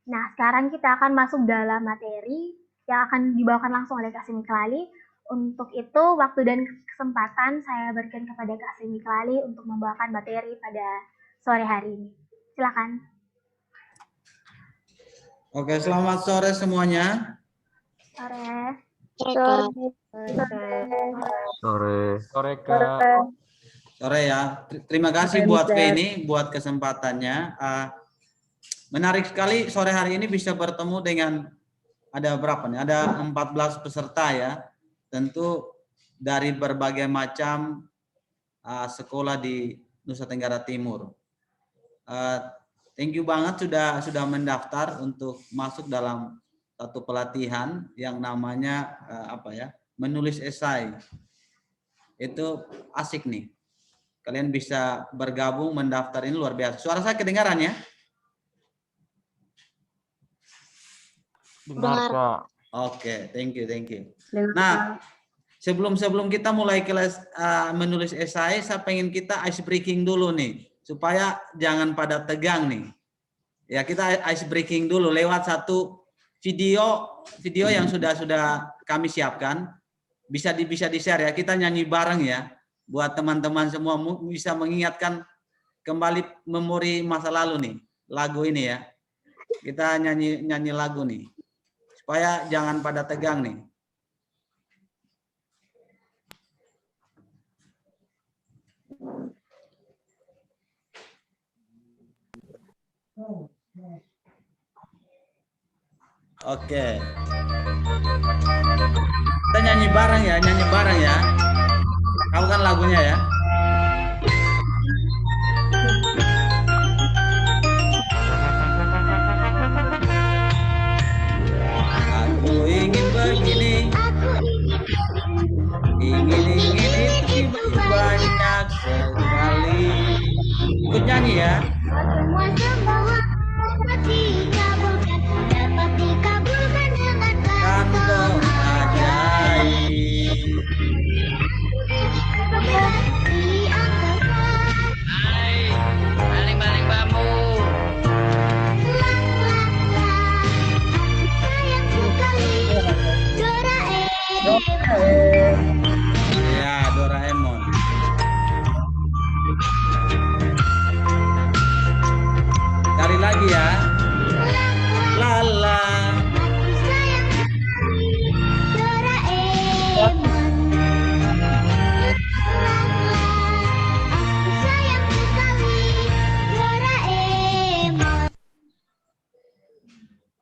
Nah, sekarang kita akan masuk dalam materi yang akan dibawakan langsung oleh Kak Simiklali. Untuk itu, waktu dan kesempatan saya berikan kepada Kak Simiklali untuk membawakan materi pada sore hari ini. Silakan. Oke, selamat sore semuanya. Sore. Sore. Sore Kak. Sore ya. Terima kasih buat ini, buat kesempatannya. Menarik sekali sore hari ini bisa bertemu dengan ada berapa nih? Ada 14 peserta ya. Tentu dari berbagai macam sekolah di Nusa Tenggara Timur. Thank you banget sudah mendaftar untuk masuk dalam satu pelatihan yang namanya menulis esai. Itu asik nih. Kalian bisa bergabung mendaftar, ini luar biasa. Suara saya kedengaran ya? Benar Kak. Oke, thank you. Nah, sebelum kita mulai kelas menulis esai, saya pengen kita ice breaking dulu nih, supaya jangan pada tegang nih. Ya, kita ice breaking dulu lewat satu video yang sudah kami siapkan. Bisa di-share ya. Kita nyanyi bareng ya, buat teman-teman semua bisa mengingatkan kembali memori masa lalu nih, lagu ini ya. Kita nyanyi lagu nih, supaya jangan pada tegang nih. Oke. Kita nyanyi bareng ya. Tahu kan lagunya ya? Aku ingin begini. Ingin itu banyak sekali. Ikut nyanyi ya. Kantong ajaib. Baling-baling bambu. Ya, Doraemon. Cari lagi ya. Lala.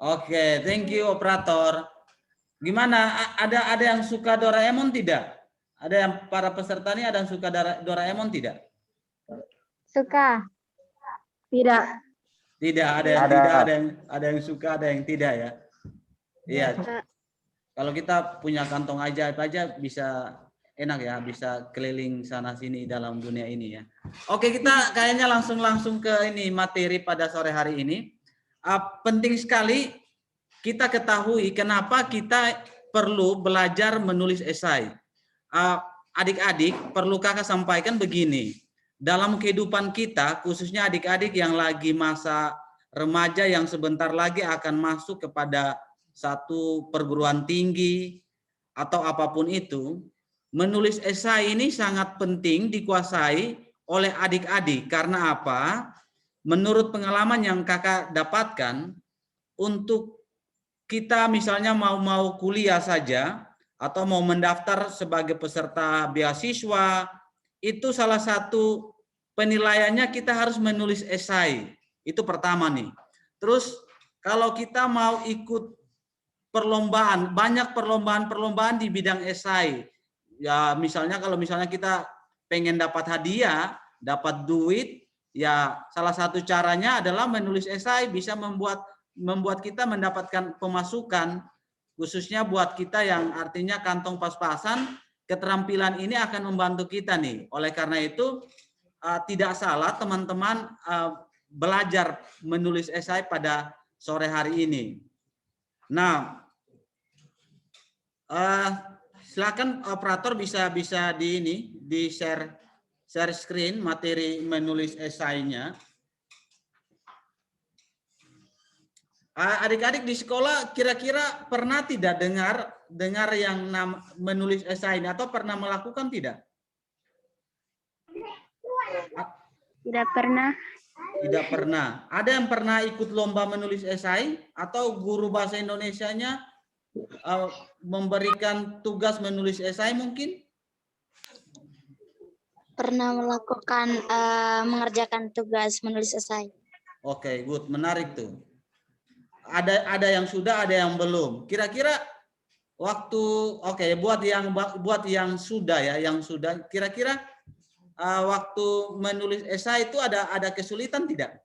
Oke, thank you operator. Gimana? Ada yang suka Doraemon tidak? Ada yang para peserta ini ada yang suka Doraemon tidak? Suka. Tidak. Tidak, ada yang suka, ada yang tidak ya. Iya. Kalau kita punya kantong ajaib aja bisa enak ya, bisa keliling sana sini dalam dunia ini ya. Oke, kita kayaknya langsung ke ini materi pada sore hari ini. Penting sekali kita ketahui kenapa kita perlu belajar menulis esai. Adik-adik, perlu kakak sampaikan begini. Dalam kehidupan kita, khususnya adik-adik yang lagi masa remaja yang sebentar lagi akan masuk kepada satu perguruan tinggi atau apapun itu, menulis esai ini sangat penting dikuasai oleh adik-adik. Karena apa? Menurut pengalaman yang kakak dapatkan, untuk kita misalnya mau kuliah saja atau mau mendaftar sebagai peserta beasiswa, itu salah satu penilaiannya kita harus menulis esai. Itu pertama nih. Terus kalau kita mau ikut perlombaan, banyak perlombaan di bidang esai. Ya misalnya kalau kita pengen dapat hadiah, dapat duit, ya salah satu caranya adalah menulis esai, bisa membuat kita mendapatkan pemasukan, khususnya buat kita yang artinya kantong pas-pasan. Keterampilan ini akan membantu kita nih. Oleh karena itu tidak salah teman-teman belajar menulis esai pada sore hari ini. Nah, silakan operator bisa di share screen materi menulis esainya. Adik-adik di sekolah kira-kira pernah tidak dengar yang menulis esai ini atau pernah melakukan tidak? Tidak pernah. Tidak pernah. Ada yang pernah ikut lomba menulis esai atau guru bahasa Indonesianya memberikan tugas menulis esai mungkin? Pernah melakukan mengerjakan tugas menulis esai. Oke, good, menarik tuh. Ada yang sudah, ada yang belum. Kira-kira waktu buat yang sudah ya, yang sudah kira-kira waktu menulis esai itu ada kesulitan tidak?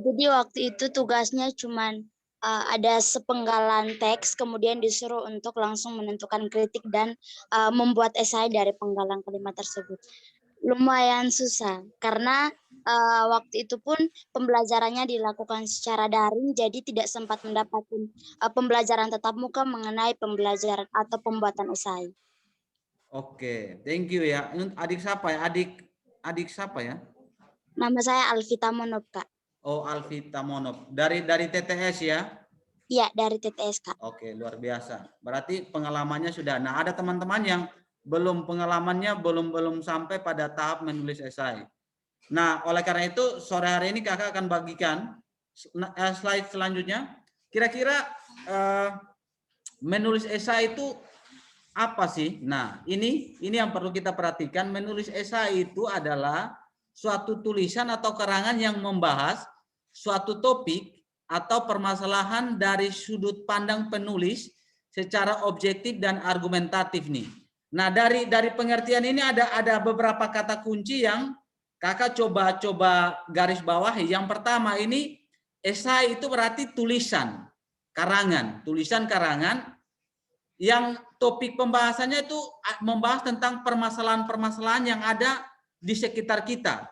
Jadi waktu itu tugasnya cuman ada sepenggalan teks, kemudian disuruh untuk langsung menentukan kritik dan membuat esai dari penggalan kalimat tersebut. Lumayan susah karena waktu itu pun pembelajarannya dilakukan secara daring, jadi tidak sempat mendapatkan pembelajaran tatap muka mengenai pembelajaran atau pembuatan esai. Oke, thank you ya. Adik siapa ya? Adik siapa ya? Nama saya Alvita Monop, Kak. Oh, Alvita Monop. Dari TTS ya? Iya, dari TTS, Kak. Oke, luar biasa. Berarti pengalamannya sudah. Nah, ada teman-teman yang pengalamannya belum sampai pada tahap menulis esai. Nah, oleh karena itu sore hari ini kakak akan bagikan slide selanjutnya. Kira-kira menulis esai itu apa sih? Nah, ini yang perlu kita perhatikan. Menulis esai itu adalah suatu tulisan atau karangan yang membahas suatu topik atau permasalahan dari sudut pandang penulis secara objektif dan argumentatif nih. Nah, dari pengertian ini ada beberapa kata kunci yang kakak coba garis bawahi. Yang pertama ini esai itu berarti tulisan karangan yang topik pembahasannya itu membahas tentang permasalahan-permasalahan yang ada di sekitar kita.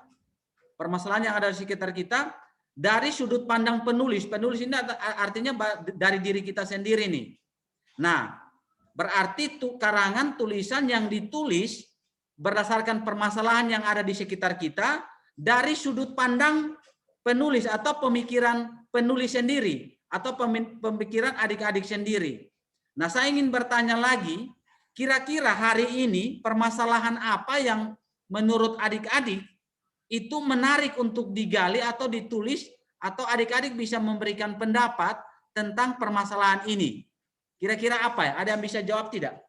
Permasalahan yang ada di sekitar kita dari sudut pandang penulis. Penulis ini artinya dari diri kita sendiri nih. Nah, berarti karangan tulisan yang ditulis berdasarkan permasalahan yang ada di sekitar kita dari sudut pandang penulis atau pemikiran penulis sendiri atau pemikiran adik-adik sendiri. Nah, saya ingin bertanya lagi, kira-kira hari ini permasalahan apa yang menurut adik-adik itu menarik untuk digali atau ditulis atau adik-adik bisa memberikan pendapat tentang permasalahan ini? Kira-kira apa ya? Ada yang bisa jawab tidak?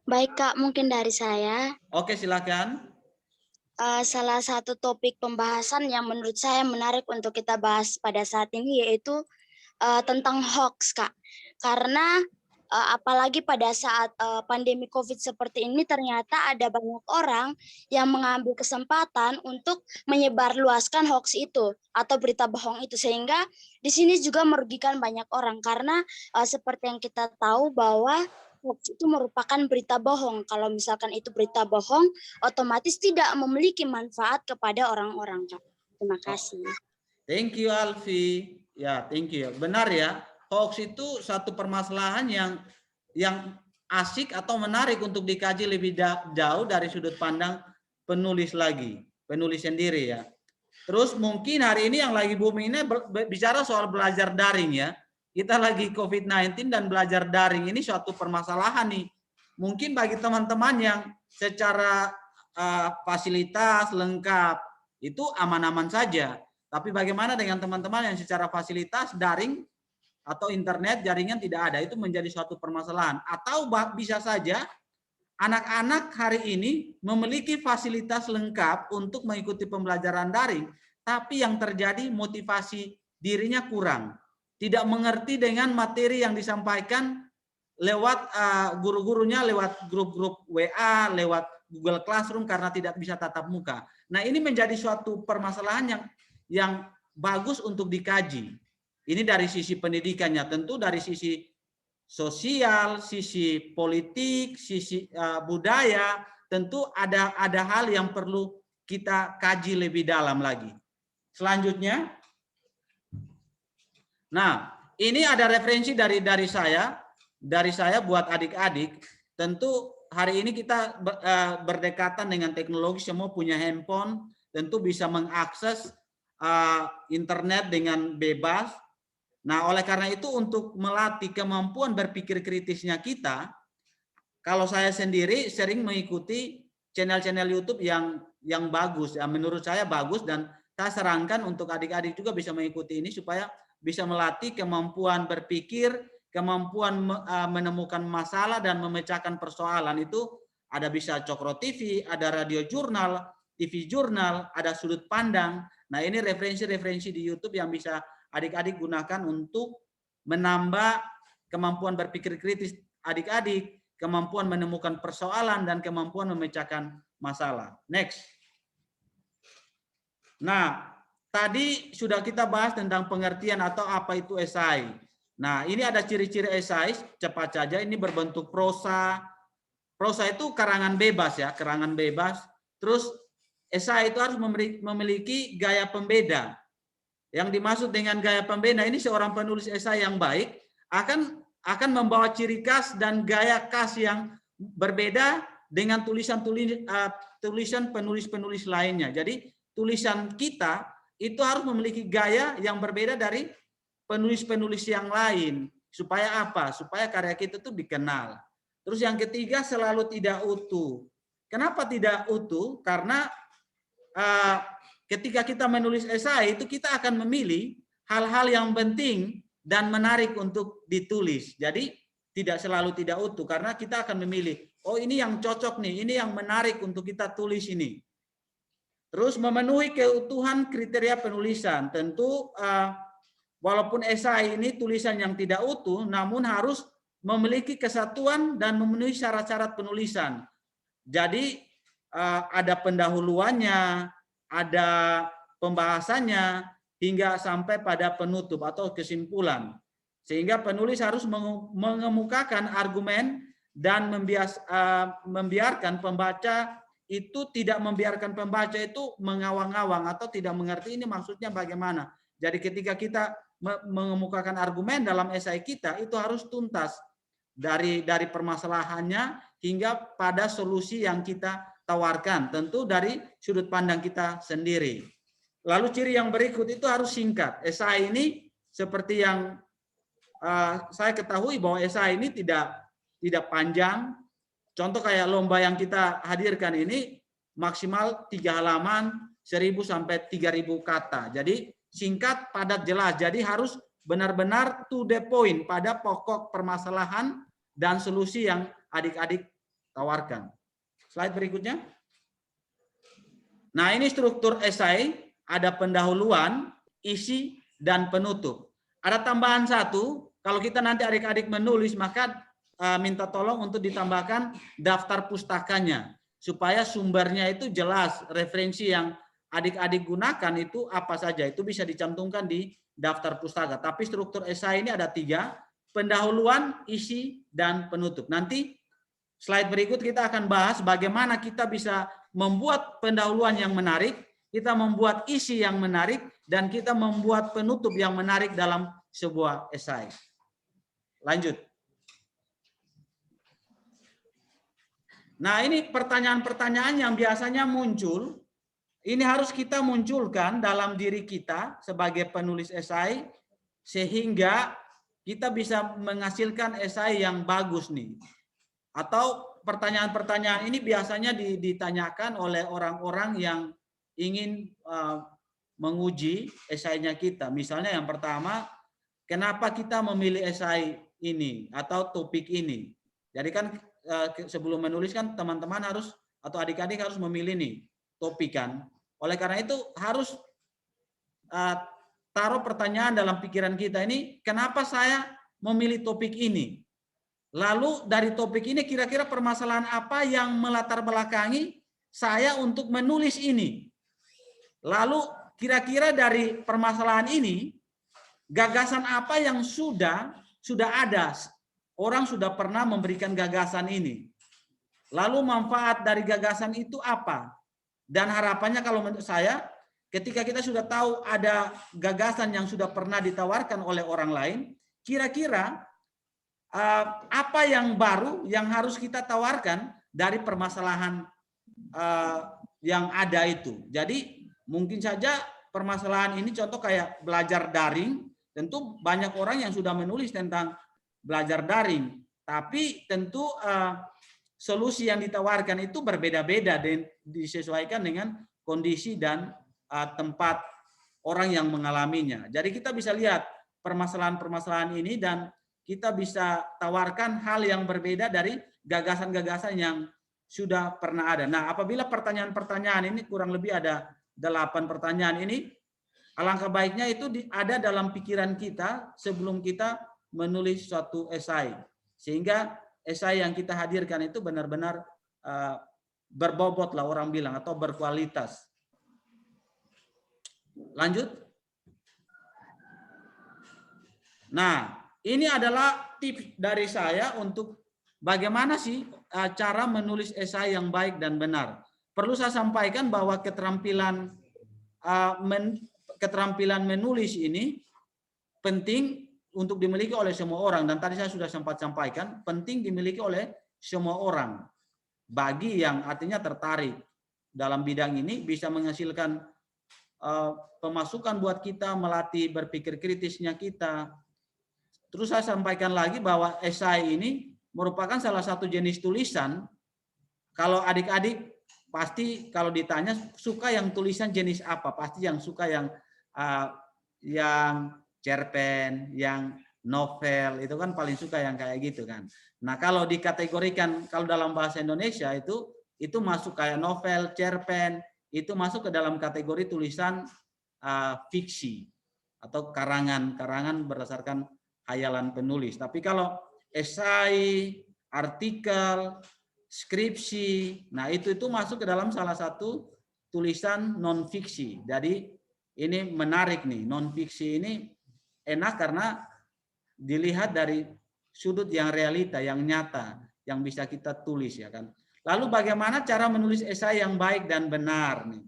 Baik, Kak, mungkin dari saya. Oke, silakan. Salah satu topik pembahasan yang menurut saya menarik untuk kita bahas pada saat ini yaitu tentang hoax, Kak. Karena apalagi pada saat pandemi COVID seperti ini ternyata ada banyak orang yang mengambil kesempatan untuk menyebarluaskan hoax itu atau berita bohong itu, sehingga di sini juga merugikan banyak orang karena seperti yang kita tahu bahwa hoax itu merupakan berita bohong. Kalau misalkan itu berita bohong, otomatis tidak memiliki manfaat kepada orang-orang, Kak. Terima kasih. Thank you, Alfi. Ya, thank you. Benar ya, hoax itu satu permasalahan yang asik atau menarik untuk dikaji lebih jauh dari sudut pandang penulis sendiri ya. Terus mungkin hari ini yang lagi booming ini bicara soal belajar daring ya. Kita lagi COVID-19 dan belajar daring ini suatu permasalahan nih. Mungkin bagi teman-teman yang secara fasilitas lengkap itu aman-aman saja. Tapi bagaimana dengan teman-teman yang secara fasilitas daring atau internet jaringan tidak ada, itu menjadi suatu permasalahan. Atau bisa saja anak-anak hari ini memiliki fasilitas lengkap untuk mengikuti pembelajaran daring, tapi yang terjadi motivasi dirinya kurang. Tidak mengerti dengan materi yang disampaikan lewat guru-gurunya, lewat grup-grup WA, lewat Google Classroom karena tidak bisa tatap muka. Nah, ini menjadi suatu permasalahan yang bagus untuk dikaji. Ini dari sisi pendidikannya, tentu dari sisi sosial, sisi politik, sisi budaya, tentu ada hal yang perlu kita kaji lebih dalam lagi. Selanjutnya, nah ini ada referensi dari saya. dari saya buat adik-adik, tentu hari ini kita berdekatan dengan teknologi, semua punya handphone, tentu bisa mengakses internet dengan bebas. Nah, oleh karena itu untuk melatih kemampuan berpikir kritisnya kita, kalau saya sendiri sering mengikuti channel-channel YouTube yang bagus, ya menurut saya bagus, dan saya sarankan untuk adik-adik juga bisa mengikuti ini supaya bisa melatih kemampuan berpikir, kemampuan menemukan masalah dan memecahkan persoalan. Itu ada bisa Cokro TV, ada radio jurnal, TV jurnal, ada sudut pandang. Nah, ini referensi-referensi di YouTube yang bisa adik-adik gunakan untuk menambah kemampuan berpikir kritis adik-adik, kemampuan menemukan persoalan, dan kemampuan memecahkan masalah. Next. Nah, tadi sudah kita bahas tentang pengertian atau apa itu esai. Nah, ini ada ciri-ciri esai, cepat saja, ini berbentuk prosa. Prosa itu karangan bebas ya, karangan bebas. Terus esai itu harus memiliki gaya pembeda. Yang dimaksud dengan gaya pembeda ini, seorang penulis esai yang baik akan membawa ciri khas dan gaya khas yang berbeda dengan tulisan penulis-penulis lainnya. Jadi tulisan kita itu harus memiliki gaya yang berbeda dari penulis-penulis yang lain. Supaya apa? Supaya karya kita itu dikenal. Terus yang ketiga, selalu tidak utuh. Kenapa tidak utuh? Karena ketika kita menulis esai itu kita akan memilih hal-hal yang penting dan menarik untuk ditulis. Jadi tidak selalu tidak utuh karena kita akan memilih, oh ini yang cocok nih, ini yang menarik untuk kita tulis ini. Terus memenuhi keutuhan kriteria penulisan. Tentu walaupun esai ini tulisan yang tidak utuh, namun harus memiliki kesatuan dan memenuhi syarat-syarat penulisan. Jadi ada pendahuluannya, ada pembahasannya, hingga sampai pada penutup atau kesimpulan. Sehingga penulis harus mengemukakan argumen dan membiarkan pembaca itu tidak membiarkan pembaca itu mengawang-awang atau tidak mengerti ini maksudnya bagaimana. Jadi ketika kita mengemukakan argumen dalam esai kita itu harus tuntas dari permasalahannya hingga pada solusi yang kita tawarkan, tentu dari sudut pandang kita sendiri. Lalu ciri yang berikut itu harus singkat. Esai ini seperti yang saya ketahui bahwa esai ini tidak panjang. Contoh kayak lomba yang kita hadirkan ini maksimal 3 halaman, 1000 sampai 3000 kata. Jadi singkat, padat, jelas. Jadi harus benar-benar to the point pada pokok permasalahan dan solusi yang adik-adik tawarkan. Slide berikutnya. Nah, ini struktur esai, ada pendahuluan, isi, dan penutup. Ada tambahan satu, kalau kita nanti adik-adik menulis, maka minta tolong untuk ditambahkan daftar pustakanya, supaya sumbernya itu jelas, referensi yang adik-adik gunakan itu apa saja, itu bisa dicantumkan di daftar pustaka. Tapi struktur esai ini ada 3, pendahuluan, isi, dan penutup. Nanti slide berikut kita akan bahas bagaimana kita bisa membuat pendahuluan yang menarik, kita membuat isi yang menarik, dan kita membuat penutup yang menarik dalam sebuah esai. Lanjut. Nah, ini pertanyaan-pertanyaan yang biasanya muncul. Ini harus kita munculkan dalam diri kita sebagai penulis esai, sehingga kita bisa menghasilkan esai yang bagus nih. Atau pertanyaan-pertanyaan ini biasanya ditanyakan oleh orang-orang yang ingin menguji esainya kita. Misalnya yang pertama, kenapa kita memilih esai ini atau topik ini? Jadi kan sebelum menulis kan teman-teman harus atau adik-adik harus memilih nih topik kan. Oleh karena itu harus taruh pertanyaan dalam pikiran kita ini, kenapa saya memilih topik ini? Lalu dari topik ini kira-kira permasalahan apa yang melatar belakangi saya untuk menulis ini? Lalu kira-kira dari permasalahan ini gagasan apa yang sudah ada? Orang sudah pernah memberikan gagasan ini. Lalu manfaat dari gagasan itu apa? Dan harapannya kalau menurut saya ketika kita sudah tahu ada gagasan yang sudah pernah ditawarkan oleh orang lain, kira-kira apa yang baru yang harus kita tawarkan dari permasalahan yang ada itu. Jadi mungkin saja permasalahan ini contoh kayak belajar daring, tentu banyak orang yang sudah menulis tentang belajar daring, tapi tentu solusi yang ditawarkan itu berbeda-beda dan disesuaikan dengan kondisi dan tempat orang yang mengalaminya. Jadi kita bisa lihat permasalahan-permasalahan ini dan kita bisa tawarkan hal yang berbeda dari gagasan-gagasan yang sudah pernah ada. Nah, apabila pertanyaan-pertanyaan ini kurang lebih ada 8 pertanyaan ini, alangkah baiknya itu ada dalam pikiran kita sebelum kita menulis suatu esai. Sehingga esai yang kita hadirkan itu benar-benar berbobot lah orang bilang atau berkualitas. Lanjut. Nah, ini adalah tips dari saya untuk bagaimana sih cara menulis esai yang baik dan benar. Perlu saya sampaikan bahwa keterampilan menulis ini penting untuk dimiliki oleh semua orang, dan tadi saya sudah sempat sampaikan penting dimiliki oleh semua orang. Bagi yang artinya tertarik dalam bidang ini bisa menghasilkan pemasukan buat kita, melatih berpikir kritisnya kita. Terus saya sampaikan lagi bahwa esai ini merupakan salah satu jenis tulisan. Kalau adik-adik pasti kalau ditanya suka yang tulisan jenis apa, pasti yang suka yang cerpen, yang novel, itu kan paling suka yang kayak gitu kan. Nah, kalau dikategorikan kalau dalam bahasa Indonesia itu masuk kayak novel, cerpen, itu masuk ke dalam kategori tulisan fiksi atau karangan berdasarkan hayalan penulis. Tapi kalau esai, artikel, skripsi, nah itu masuk ke dalam salah satu tulisan non fiksi. Jadi ini menarik nih, non fiksi ini enak karena dilihat dari sudut yang realita, yang nyata, yang bisa kita tulis ya kan. Lalu bagaimana cara menulis esai yang baik dan benar nih?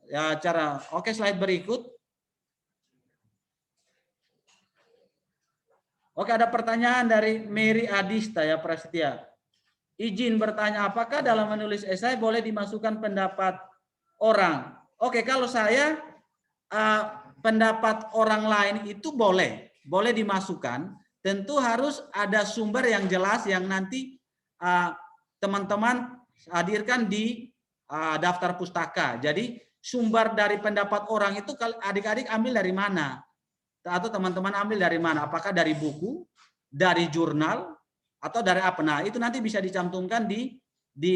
Ya oke, slide berikut. Oke, ada pertanyaan dari Mary Adista ya Prasetya. Izin bertanya, apakah dalam menulis esai boleh dimasukkan pendapat orang? Oke, kalau saya pendapat orang lain itu boleh dimasukkan. Tentu harus ada sumber yang jelas yang nanti teman-teman hadirkan di daftar pustaka. Jadi sumber dari pendapat orang itu adik-adik ambil dari mana? Atau teman-teman ambil dari mana? Apakah dari buku, dari jurnal, atau dari apa? Nah, itu nanti bisa dicantumkan di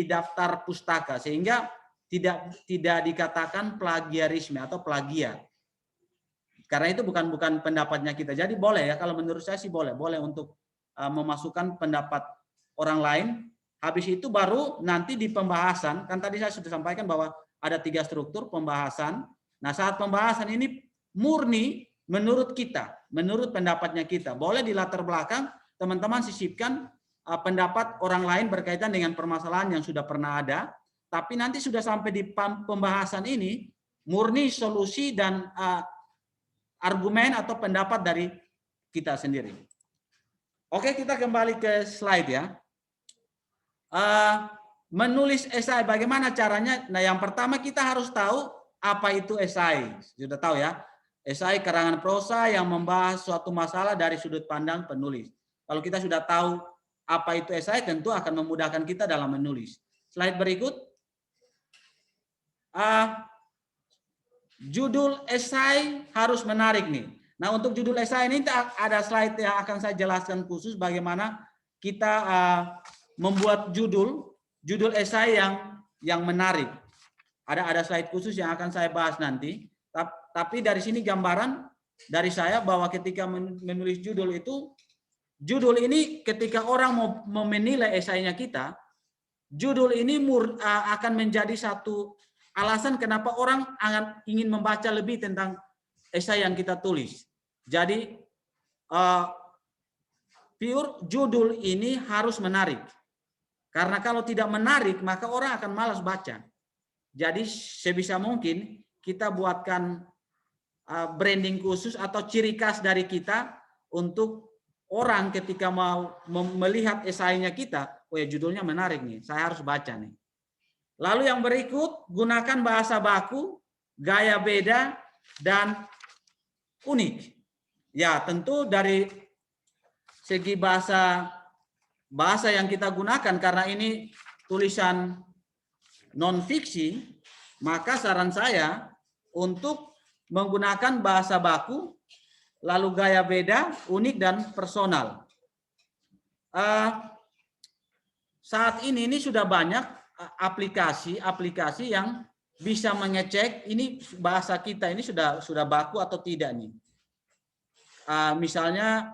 daftar pustaka sehingga tidak dikatakan plagiarisme atau plagiat. Karena itu bukan pendapatnya kita. Jadi boleh ya, kalau menurut saya sih boleh untuk memasukkan pendapat orang lain. Habis itu baru nanti di pembahasan, kan tadi saya sudah sampaikan bahwa ada 3 struktur pembahasan. Nah, saat pembahasan ini murni menurut kita, menurut pendapatnya kita. Boleh di latar belakang teman-teman sisipkan pendapat orang lain berkaitan dengan permasalahan yang sudah pernah ada, tapi nanti sudah sampai di pembahasan ini murni solusi dan argumen atau pendapat dari kita sendiri. Oke, kita kembali ke slide ya. Menulis esai bagaimana caranya? Nah, yang pertama kita harus tahu apa itu esai. Sudah tahu ya? Esai karangan prosa yang membahas suatu masalah dari sudut pandang penulis. Kalau kita sudah tahu apa itu esai, tentu akan memudahkan kita dalam menulis. Slide berikut. Judul esai harus menarik nih. Nah, untuk judul esai ini ada slide yang akan saya jelaskan khusus bagaimana kita membuat judul esai yang menarik. Ada slide khusus yang akan saya bahas nanti. Tapi dari sini gambaran dari saya bahwa ketika menulis judul ini ketika orang mau menilai esainya kita, judul ini akan menjadi satu alasan kenapa orang ingin membaca lebih tentang esai yang kita tulis. Jadi pure judul ini harus menarik. Karena kalau tidak menarik maka orang akan malas baca. Jadi sebisa mungkin kita buatkan branding khusus atau ciri khas dari kita untuk orang ketika mau melihat esainya kita, oh ya judulnya menarik nih, saya harus baca nih. Lalu yang berikut, gunakan bahasa baku, gaya beda, dan unik. Ya, tentu dari segi bahasa yang kita gunakan, karena ini tulisan non-fiksi, maka saran saya untuk menggunakan bahasa baku, lalu gaya beda, unik, dan personal. Saat ini sudah banyak aplikasi yang bisa mengecek ini bahasa kita ini sudah baku atau tidak nih. Misalnya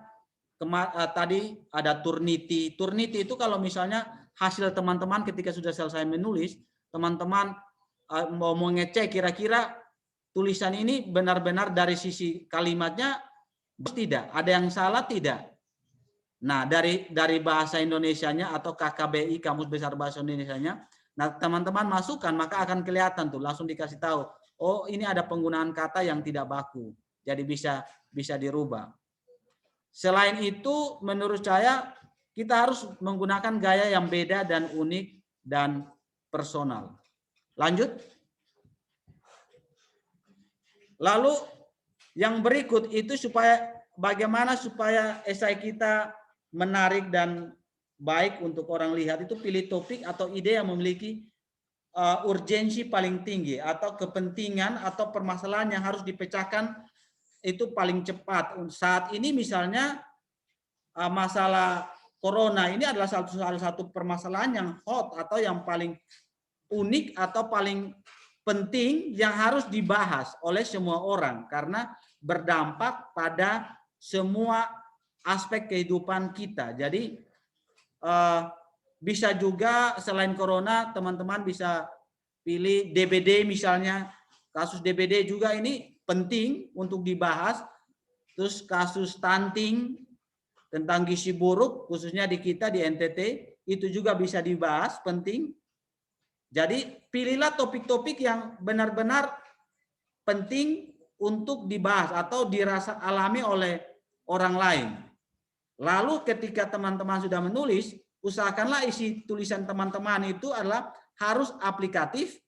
tadi ada Turnitin. Turnitin itu kalau misalnya hasil teman-teman ketika sudah selesai menulis, teman-teman mau mengecek kira-kira tulisan ini benar-benar dari sisi kalimatnya tidak, ada yang salah tidak. Nah, dari bahasa Indonesianya atau KKBI, Kamus Besar Bahasa Indonesianya, nah teman-teman masukkan, maka akan kelihatan tuh, langsung dikasih tahu, oh ini ada penggunaan kata yang tidak baku, jadi bisa dirubah. Selain itu, menurut saya kita harus menggunakan gaya yang beda dan unik dan personal. Lanjut. Lalu yang berikut itu bagaimana supaya esai kita menarik dan baik untuk orang lihat, itu pilih topik atau ide yang memiliki urgensi paling tinggi atau kepentingan atau permasalahan yang harus dipecahkan itu paling cepat. Saat ini misalnya masalah corona ini adalah salah satu permasalahan yang hot atau yang paling unik atau paling penting yang harus dibahas oleh semua orang karena berdampak pada semua aspek kehidupan kita. Jadi bisa juga selain corona, teman-teman bisa pilih DBD misalnya. Kasus DBD juga ini penting untuk dibahas. Terus kasus stunting tentang gizi buruk, khususnya di kita di NTT, itu juga bisa dibahas, penting. Jadi pilihlah topik-topik yang benar-benar penting untuk dibahas atau dirasa alami oleh orang lain. Lalu ketika teman-teman sudah menulis, usahakanlah isi tulisan teman-teman itu adalah harus aplikatif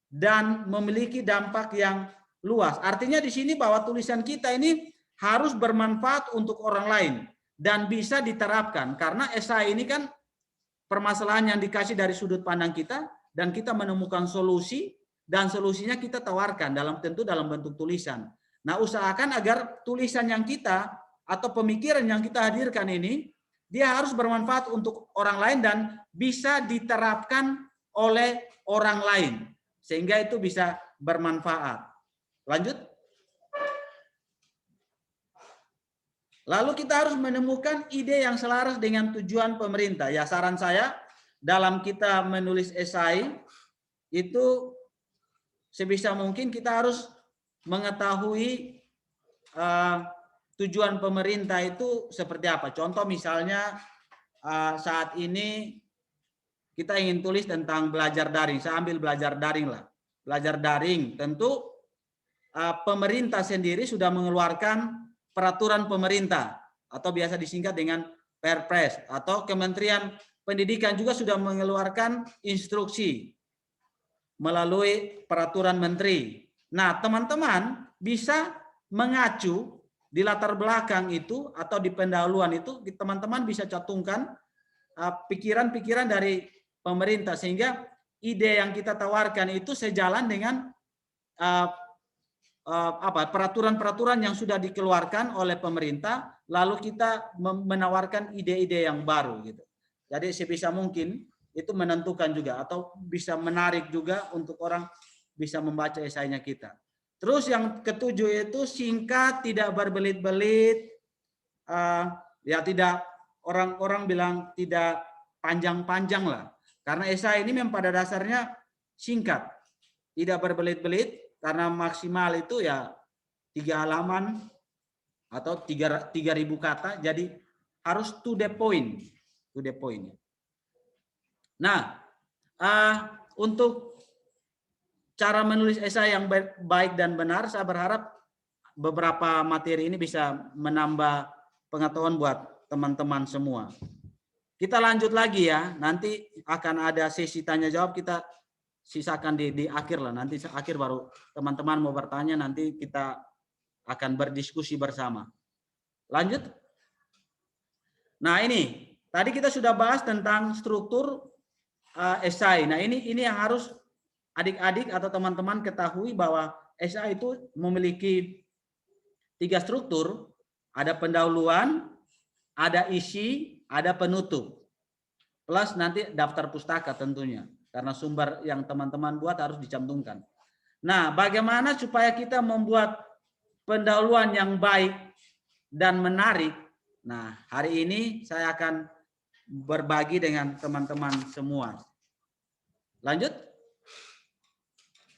dan memiliki dampak yang luas. Artinya di sini bahwa tulisan kita ini harus bermanfaat untuk orang lain dan bisa diterapkan. Karena esai ini kan permasalahan yang dikasih dari sudut pandang kita dan kita menemukan solusi dan solusinya kita tawarkan tentu dalam bentuk tulisan. Nah, usahakan agar tulisan yang kita atau pemikiran yang kita hadirkan ini dia harus bermanfaat untuk orang lain dan bisa diterapkan oleh orang lain sehingga itu bisa bermanfaat. Lanjut. Lalu kita harus menemukan ide yang selaras dengan tujuan pemerintah. Ya, saran saya dalam kita menulis esai itu sebisa mungkin kita harus mengetahui tujuan pemerintah itu seperti apa. Contoh misalnya saat ini kita ingin tulis tentang belajar daring. Saya ambil belajar daring lah. Belajar daring tentu pemerintah sendiri sudah mengeluarkan peraturan pemerintah atau biasa disingkat dengan Perpres, atau Kementerian Pendidikan juga sudah mengeluarkan instruksi melalui peraturan menteri. Nah, teman-teman bisa mengacu di latar belakang itu atau di pendahuluan itu, teman-teman bisa cantumkan pikiran-pikiran dari pemerintah sehingga ide yang kita tawarkan itu sejalan dengan peraturan-peraturan yang sudah dikeluarkan oleh pemerintah, lalu kita menawarkan ide-ide yang baru gitu. Jadi sebisa mungkin itu menentukan juga atau bisa menarik juga untuk orang bisa membaca esainya kita. Terus yang ketujuh itu singkat, tidak berbelit-belit, ya tidak, orang-orang bilang tidak panjang-panjang lah. Karena esai ini memang pada dasarnya singkat, tidak berbelit-belit, karena maksimal itu ya 3 halaman atau 3.000 kata, jadi harus to the point. Nah, untuk cara menulis esai yang baik dan benar, saya berharap beberapa materi ini bisa menambah pengetahuan buat teman-teman semua. Kita lanjut lagi ya, nanti akan ada sesi tanya jawab, kita sisakan di akhir lah, nanti akhir baru teman-teman mau bertanya, nanti kita akan berdiskusi bersama. Lanjut. Nah ini, tadi kita sudah bahas tentang struktur esai. Nah ini yang harus adik-adik atau teman-teman ketahui bahwa esai itu memiliki 3 struktur, ada pendahuluan, ada isi, ada penutup. Plus nanti daftar pustaka tentunya, karena sumber yang teman-teman buat harus dicantumkan. Nah, bagaimana supaya kita membuat pendahuluan yang baik dan menarik? Nah, hari ini saya akan berbagi dengan teman-teman semua. Lanjut.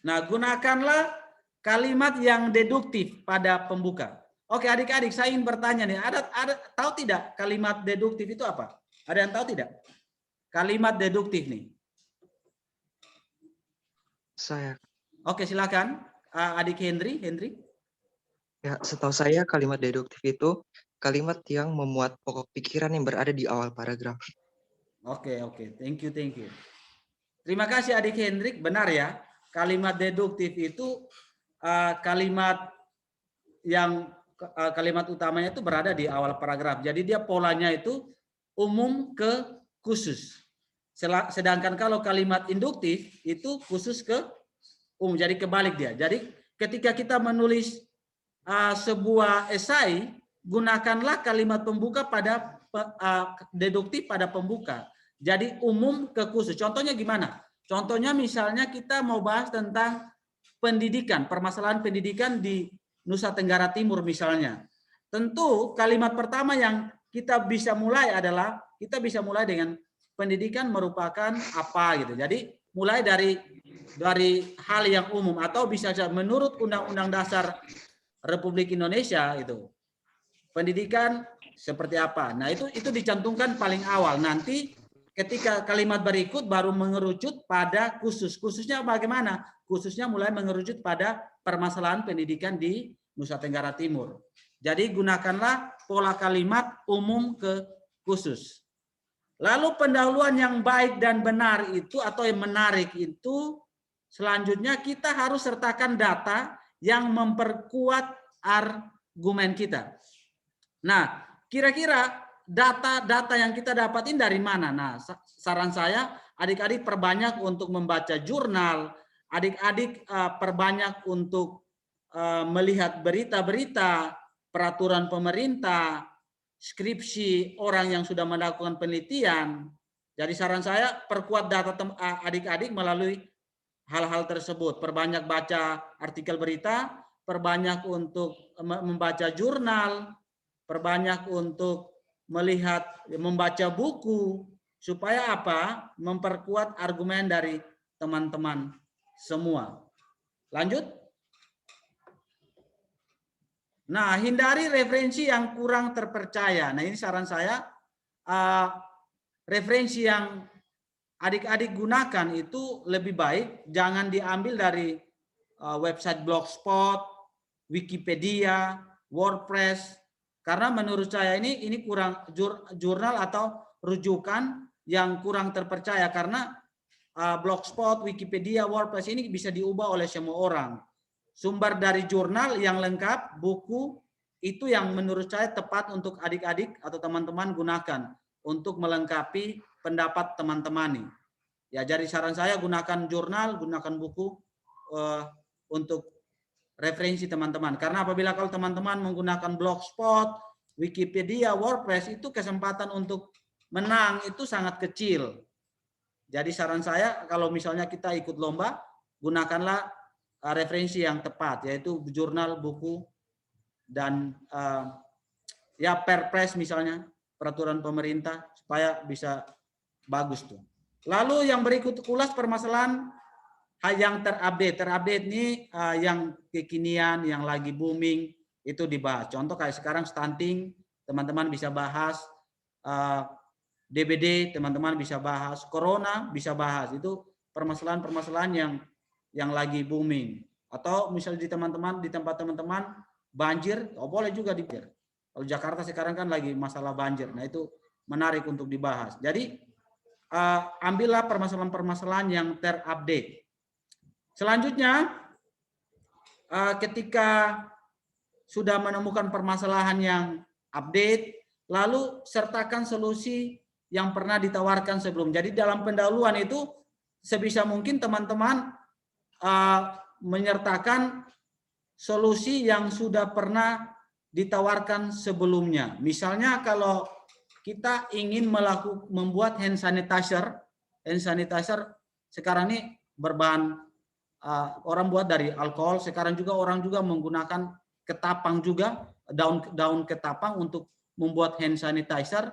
Nah, gunakanlah kalimat yang deduktif pada pembuka. Oke, adik-adik, saya ingin bertanya nih, ada tahu tidak kalimat deduktif itu apa? Ada yang tahu tidak? Kalimat deduktif nih. Saya. Oke, silakan. Adik Henry. Ya, setahu saya kalimat deduktif itu kalimat yang memuat pokok pikiran yang berada di awal paragraf. Oke. Thank you. Terima kasih adik Hendrik. Benar ya. Kalimat deduktif itu kalimat yang kalimat utamanya itu berada di awal paragraf. Jadi dia polanya itu umum ke khusus. Sedangkan kalau kalimat induktif itu khusus ke umum. Jadi kebalik dia. Jadi ketika kita menulis sebuah esai, gunakanlah kalimat pembuka pada deduktif pada pembuka. Jadi umum ke khusus. Contohnya gimana? Contohnya misalnya kita mau bahas tentang pendidikan, permasalahan pendidikan di Nusa Tenggara Timur misalnya. Tentu kalimat pertama yang kita bisa mulai adalah kita bisa mulai dengan pendidikan merupakan apa gitu. Jadi mulai dari hal yang umum atau bisa menurut Undang-Undang Dasar Republik Indonesia itu. Pendidikan seperti apa? Nah, itu dicantumkan paling awal. Nanti ketika kalimat berikut baru mengerucut pada khusus. Khususnya bagaimana? Khususnya mulai mengerucut pada permasalahan pendidikan di Nusa Tenggara Timur. Jadi gunakanlah pola kalimat umum ke khusus. Lalu pendahuluan yang baik dan benar itu atau yang menarik itu selanjutnya kita harus sertakan data yang memperkuat argumen kita. Nah, kira-kira data yang kita dapatin dari mana? Nah, saran saya adik-adik perbanyak untuk membaca jurnal, adik-adik perbanyak untuk melihat berita-berita, peraturan pemerintah, skripsi orang yang sudah melakukan penelitian. Jadi saran saya perkuat data adik-adik melalui hal-hal tersebut. Perbanyak baca artikel berita, perbanyak untuk membaca jurnal, perbanyak untuk membaca buku, supaya apa? Memperkuat argumen dari teman-teman semua. Lanjut. Nah, hindari referensi yang kurang terpercaya. Nah, ini saran saya, referensi yang adik-adik gunakan itu lebih baik jangan diambil dari website Blogspot, Wikipedia, WordPress, karena menurut saya ini kurang jurnal atau rujukan yang kurang terpercaya, karena Blogspot, Wikipedia, WordPress ini bisa diubah oleh semua orang. Sumber dari jurnal yang lengkap, buku, itu yang menurut saya tepat untuk adik-adik atau teman-teman gunakan untuk melengkapi pendapat teman-teman nih. Ya, jadi saran saya gunakan jurnal, gunakan buku untuk referensi teman-teman. Karena apabila kalau teman-teman menggunakan Blogspot, Wikipedia, WordPress, itu kesempatan untuk menang itu sangat kecil. Jadi saran saya kalau misalnya kita ikut lomba, gunakanlah referensi yang tepat, yaitu jurnal, buku, dan ya perpres misalnya, peraturan pemerintah, supaya bisa bagus tuh. Lalu yang berikut ulas permasalahan yang terupdate. Terupdate ini yang kekinian, yang lagi booming, itu dibahas. Contoh kayak sekarang stunting, teman-teman bisa bahas. DBD, teman-teman bisa bahas. Corona bisa bahas. Itu permasalahan-permasalahan yang lagi booming. Atau misalnya di tempat teman-teman banjir, boleh juga dipikir. Kalau Jakarta sekarang kan lagi masalah banjir. Nah, itu menarik untuk dibahas. Jadi ambillah permasalahan-permasalahan yang terupdate. Selanjutnya, ketika sudah menemukan permasalahan yang update, lalu sertakan solusi yang pernah ditawarkan sebelum. Jadi dalam pendahuluan itu sebisa mungkin teman-teman menyertakan solusi yang sudah pernah ditawarkan sebelumnya. Misalnya kalau kita ingin membuat hand sanitizer sekarang ini berbahan orang buat dari alkohol, sekarang juga orang juga menggunakan ketapang juga, daun ketapang untuk membuat hand sanitizer.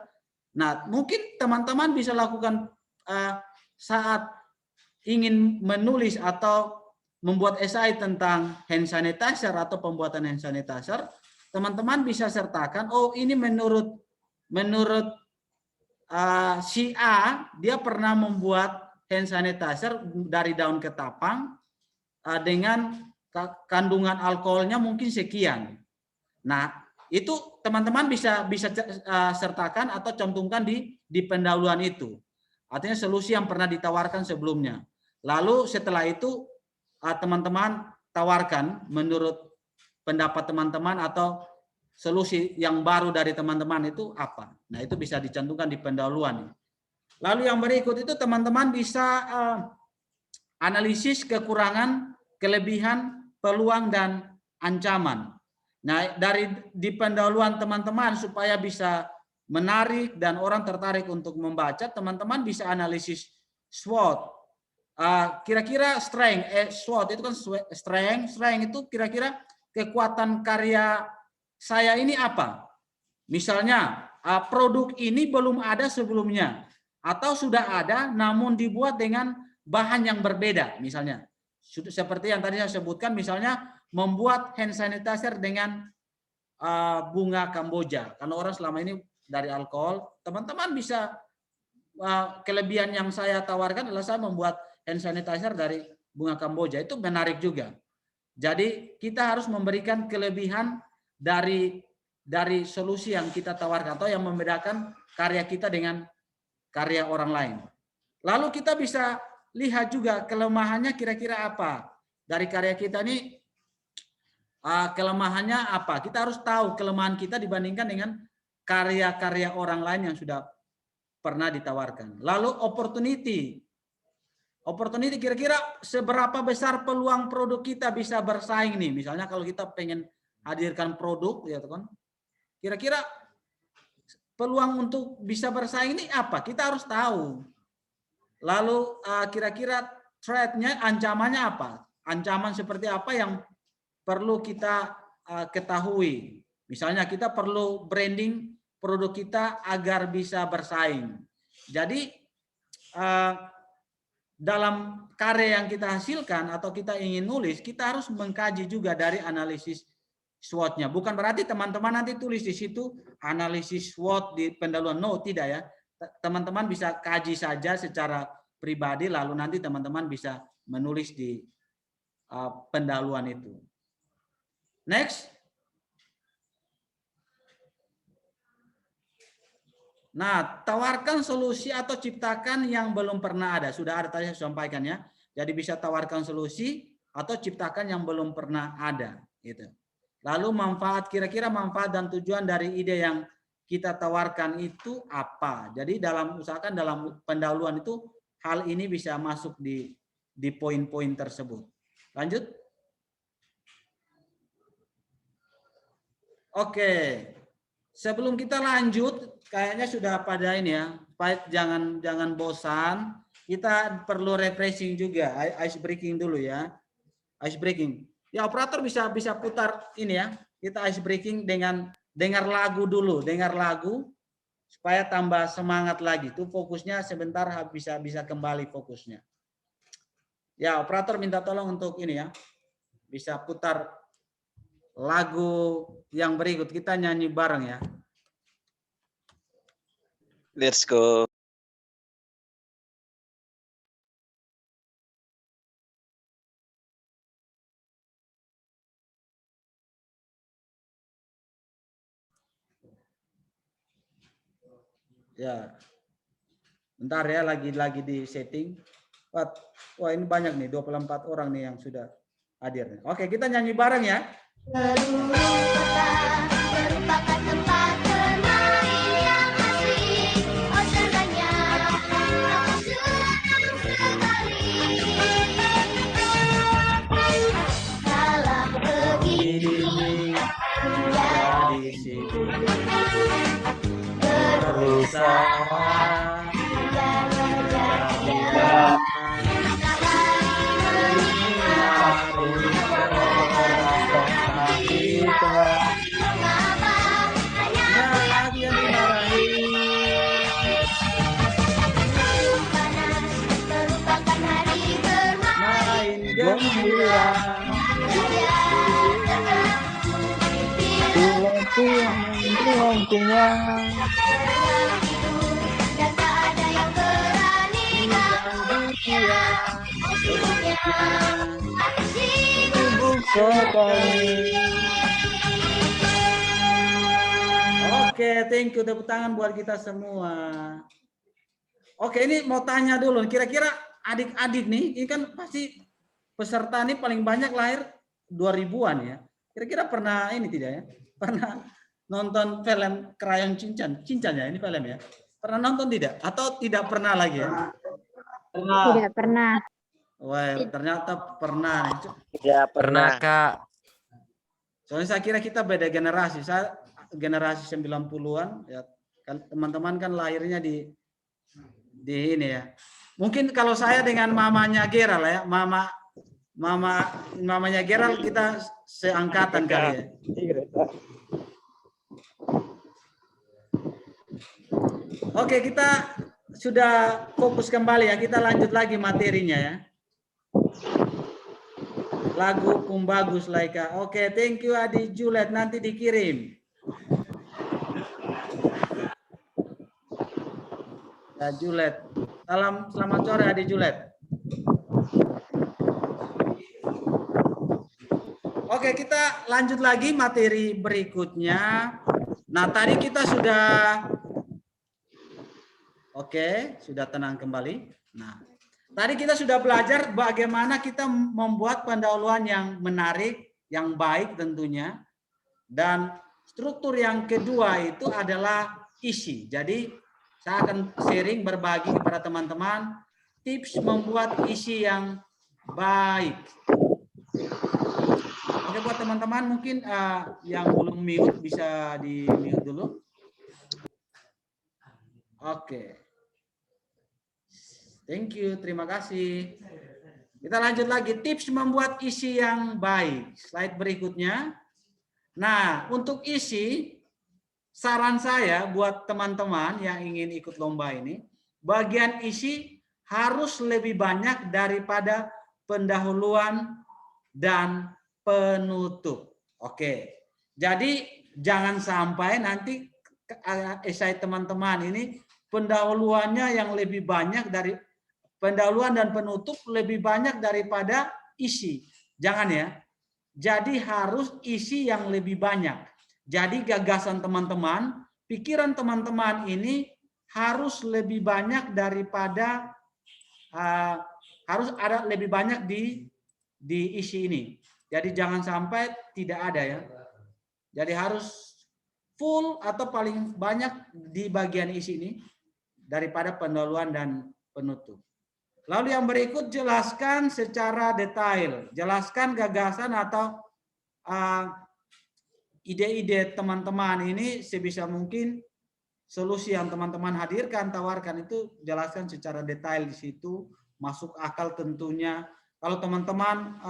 Nah, mungkin teman-teman bisa lakukan saat ingin menulis atau membuat esai tentang hand sanitizer atau pembuatan hand sanitizer, teman-teman bisa sertakan, oh ini menurut si A, dia pernah membuat hand sanitizer dari daun ketapang dengan kandungan alkoholnya mungkin sekian. Nah, itu teman-teman bisa sertakan atau cantumkan di pendahuluan itu. Artinya solusi yang pernah ditawarkan sebelumnya. Lalu setelah itu teman-teman tawarkan menurut pendapat teman-teman atau solusi yang baru dari teman-teman itu apa. Nah, itu bisa dicantumkan di pendahuluan. Lalu yang berikut itu teman-teman bisa analisis kekurangan, kelebihan, peluang, dan ancaman. Nah, di pendahuluan teman-teman supaya bisa menarik dan orang tertarik untuk membaca, teman-teman bisa analisis SWOT. Kira-kira SWOT itu kan strength itu kira-kira kekuatan karya saya ini apa? Misalnya, produk ini belum ada sebelumnya atau sudah ada namun dibuat dengan bahan yang berbeda, misalnya. Seperti yang tadi saya sebutkan, misalnya membuat hand sanitizer dengan bunga Kamboja. Karena orang selama ini dari alkohol, teman-teman bisa kelebihan yang saya tawarkan adalah saya membuat hand sanitizer dari bunga Kamboja. Itu menarik juga. Jadi kita harus memberikan kelebihan dari solusi yang kita tawarkan atau yang membedakan karya kita dengan karya orang lain. Lalu kita bisa lihat juga kelemahannya kira-kira apa. Dari karya kita ini kelemahannya apa. Kita harus tahu kelemahan kita dibandingkan dengan karya-karya orang lain yang sudah pernah ditawarkan. Lalu opportunity kira-kira seberapa besar peluang produk kita bisa bersaing nih. Misalnya kalau kita pengen hadirkan produk, ya kan, kira-kira peluang untuk bisa bersaing ini apa? Kita harus tahu. Lalu kira-kira threat-nya, ancamannya apa? Ancaman seperti apa yang perlu kita ketahui? Misalnya kita perlu branding produk kita agar bisa bersaing. Jadi dalam karya yang kita hasilkan atau kita ingin nulis, kita harus mengkaji juga dari analisis SWOT-nya. Bukan berarti teman-teman nanti tulis di situ analisis SWOT di pendahuluan. No, tidak ya. Teman-teman bisa kaji saja secara pribadi, lalu nanti teman-teman bisa menulis di pendahuluan itu. Next. Nah, tawarkan solusi atau ciptakan yang belum pernah ada. Sudah ada tadi saya sampaikan ya. Jadi bisa tawarkan solusi atau ciptakan yang belum pernah ada. Gitu. Lalu kira-kira manfaat dan tujuan dari ide yang kita tawarkan itu apa? Jadi usahakan dalam pendahuluan itu hal ini bisa masuk di poin-poin tersebut. Lanjut. Oke. Sebelum kita lanjut, kayaknya sudah pada ini ya. Jangan bosan. Kita perlu refreshing juga, ice breaking dulu ya. Ice breaking. Ya, operator bisa putar ini ya. Kita ice breaking dengan dengar lagu dulu, supaya tambah semangat lagi. Tuh fokusnya sebentar bisa kembali fokusnya. Ya, operator minta tolong untuk ini ya. Bisa putar lagu yang berikut, kita nyanyi bareng ya. Let's go. Ya. Bentar ya, lagi di setting. Wah, ini banyak nih, 24 orang nih yang sudah hadir. Oke, kita nyanyi bareng ya. Seluruh kota merupakan tempat bermain yang asik. Oh sebenarnya aku senang sekali. Dalam begini Ya di sini berusaha merupakan hari bermain gembira. dan tak ada yang berani ganggunya. Untungnya aku sibuk sekali. Oke, thank you. Tepuk tangan buat kita semua. Oke, ini mau tanya dulu. Kira-kira adik-adik nih, ini kan pasti peserta nih paling banyak lahir 2000-an ya. Kira-kira pernah ini tidak ya? Pernah nonton film Krayon Shinchan? Shinchan ya, ini film ya. Pernah nonton tidak? Atau tidak pernah lagi ya? Tidak pernah. Wah, ternyata pernah. Tidak pernah, Kak. Soalnya saya kira kita beda generasi. Saya generasi 90-an ya. Teman-teman kan lahirnya di ini ya. Mungkin kalau saya dengan mamanya Gerald ya, mamanya Gerald kita seangkatan kali ya. Oke, kita sudah fokus kembali ya. Kita lanjut lagi materinya ya. Lagu Kumbagus Laika. Oke, thank you Adi Juliet, nanti dikirim. Ya, Juliet. Selamat sore Adi Juliet. Oke, kita lanjut lagi materi berikutnya. Nah, tadi kita sudah sudah tenang kembali. Nah, tadi kita sudah belajar bagaimana kita membuat pendahuluan yang menarik, yang baik tentunya. Dan struktur yang kedua itu adalah isi. Jadi, saya akan sharing berbagi kepada teman-teman tips membuat isi yang baik. Oke, buat teman-teman mungkin yang belum mute bisa di mute dulu. Oke. Thank you, terima kasih. Kita lanjut lagi, tips membuat isi yang baik. Slide berikutnya. Nah, untuk isi, saran saya buat teman-teman yang ingin ikut lomba ini, bagian isi harus lebih banyak daripada pendahuluan dan penutup. Oke. Jadi, jangan sampai nanti esai teman-teman ini pendahuluannya yang lebih banyak dari pendahuluan dan penutup lebih banyak daripada isi. Jangan ya. Jadi harus isi yang lebih banyak. Jadi gagasan teman-teman, pikiran teman-teman ini harus lebih banyak daripada harus ada lebih banyak di isi ini. Jadi jangan sampai tidak ada ya. Jadi harus full atau paling banyak di bagian isi ini daripada pendahuluan dan penutup. Lalu yang berikut, jelaskan secara detail. Jelaskan gagasan atau ide-ide teman-teman ini sebisa mungkin, solusi yang teman-teman hadirkan, tawarkan itu jelaskan secara detail di situ, masuk akal tentunya. Kalau teman-teman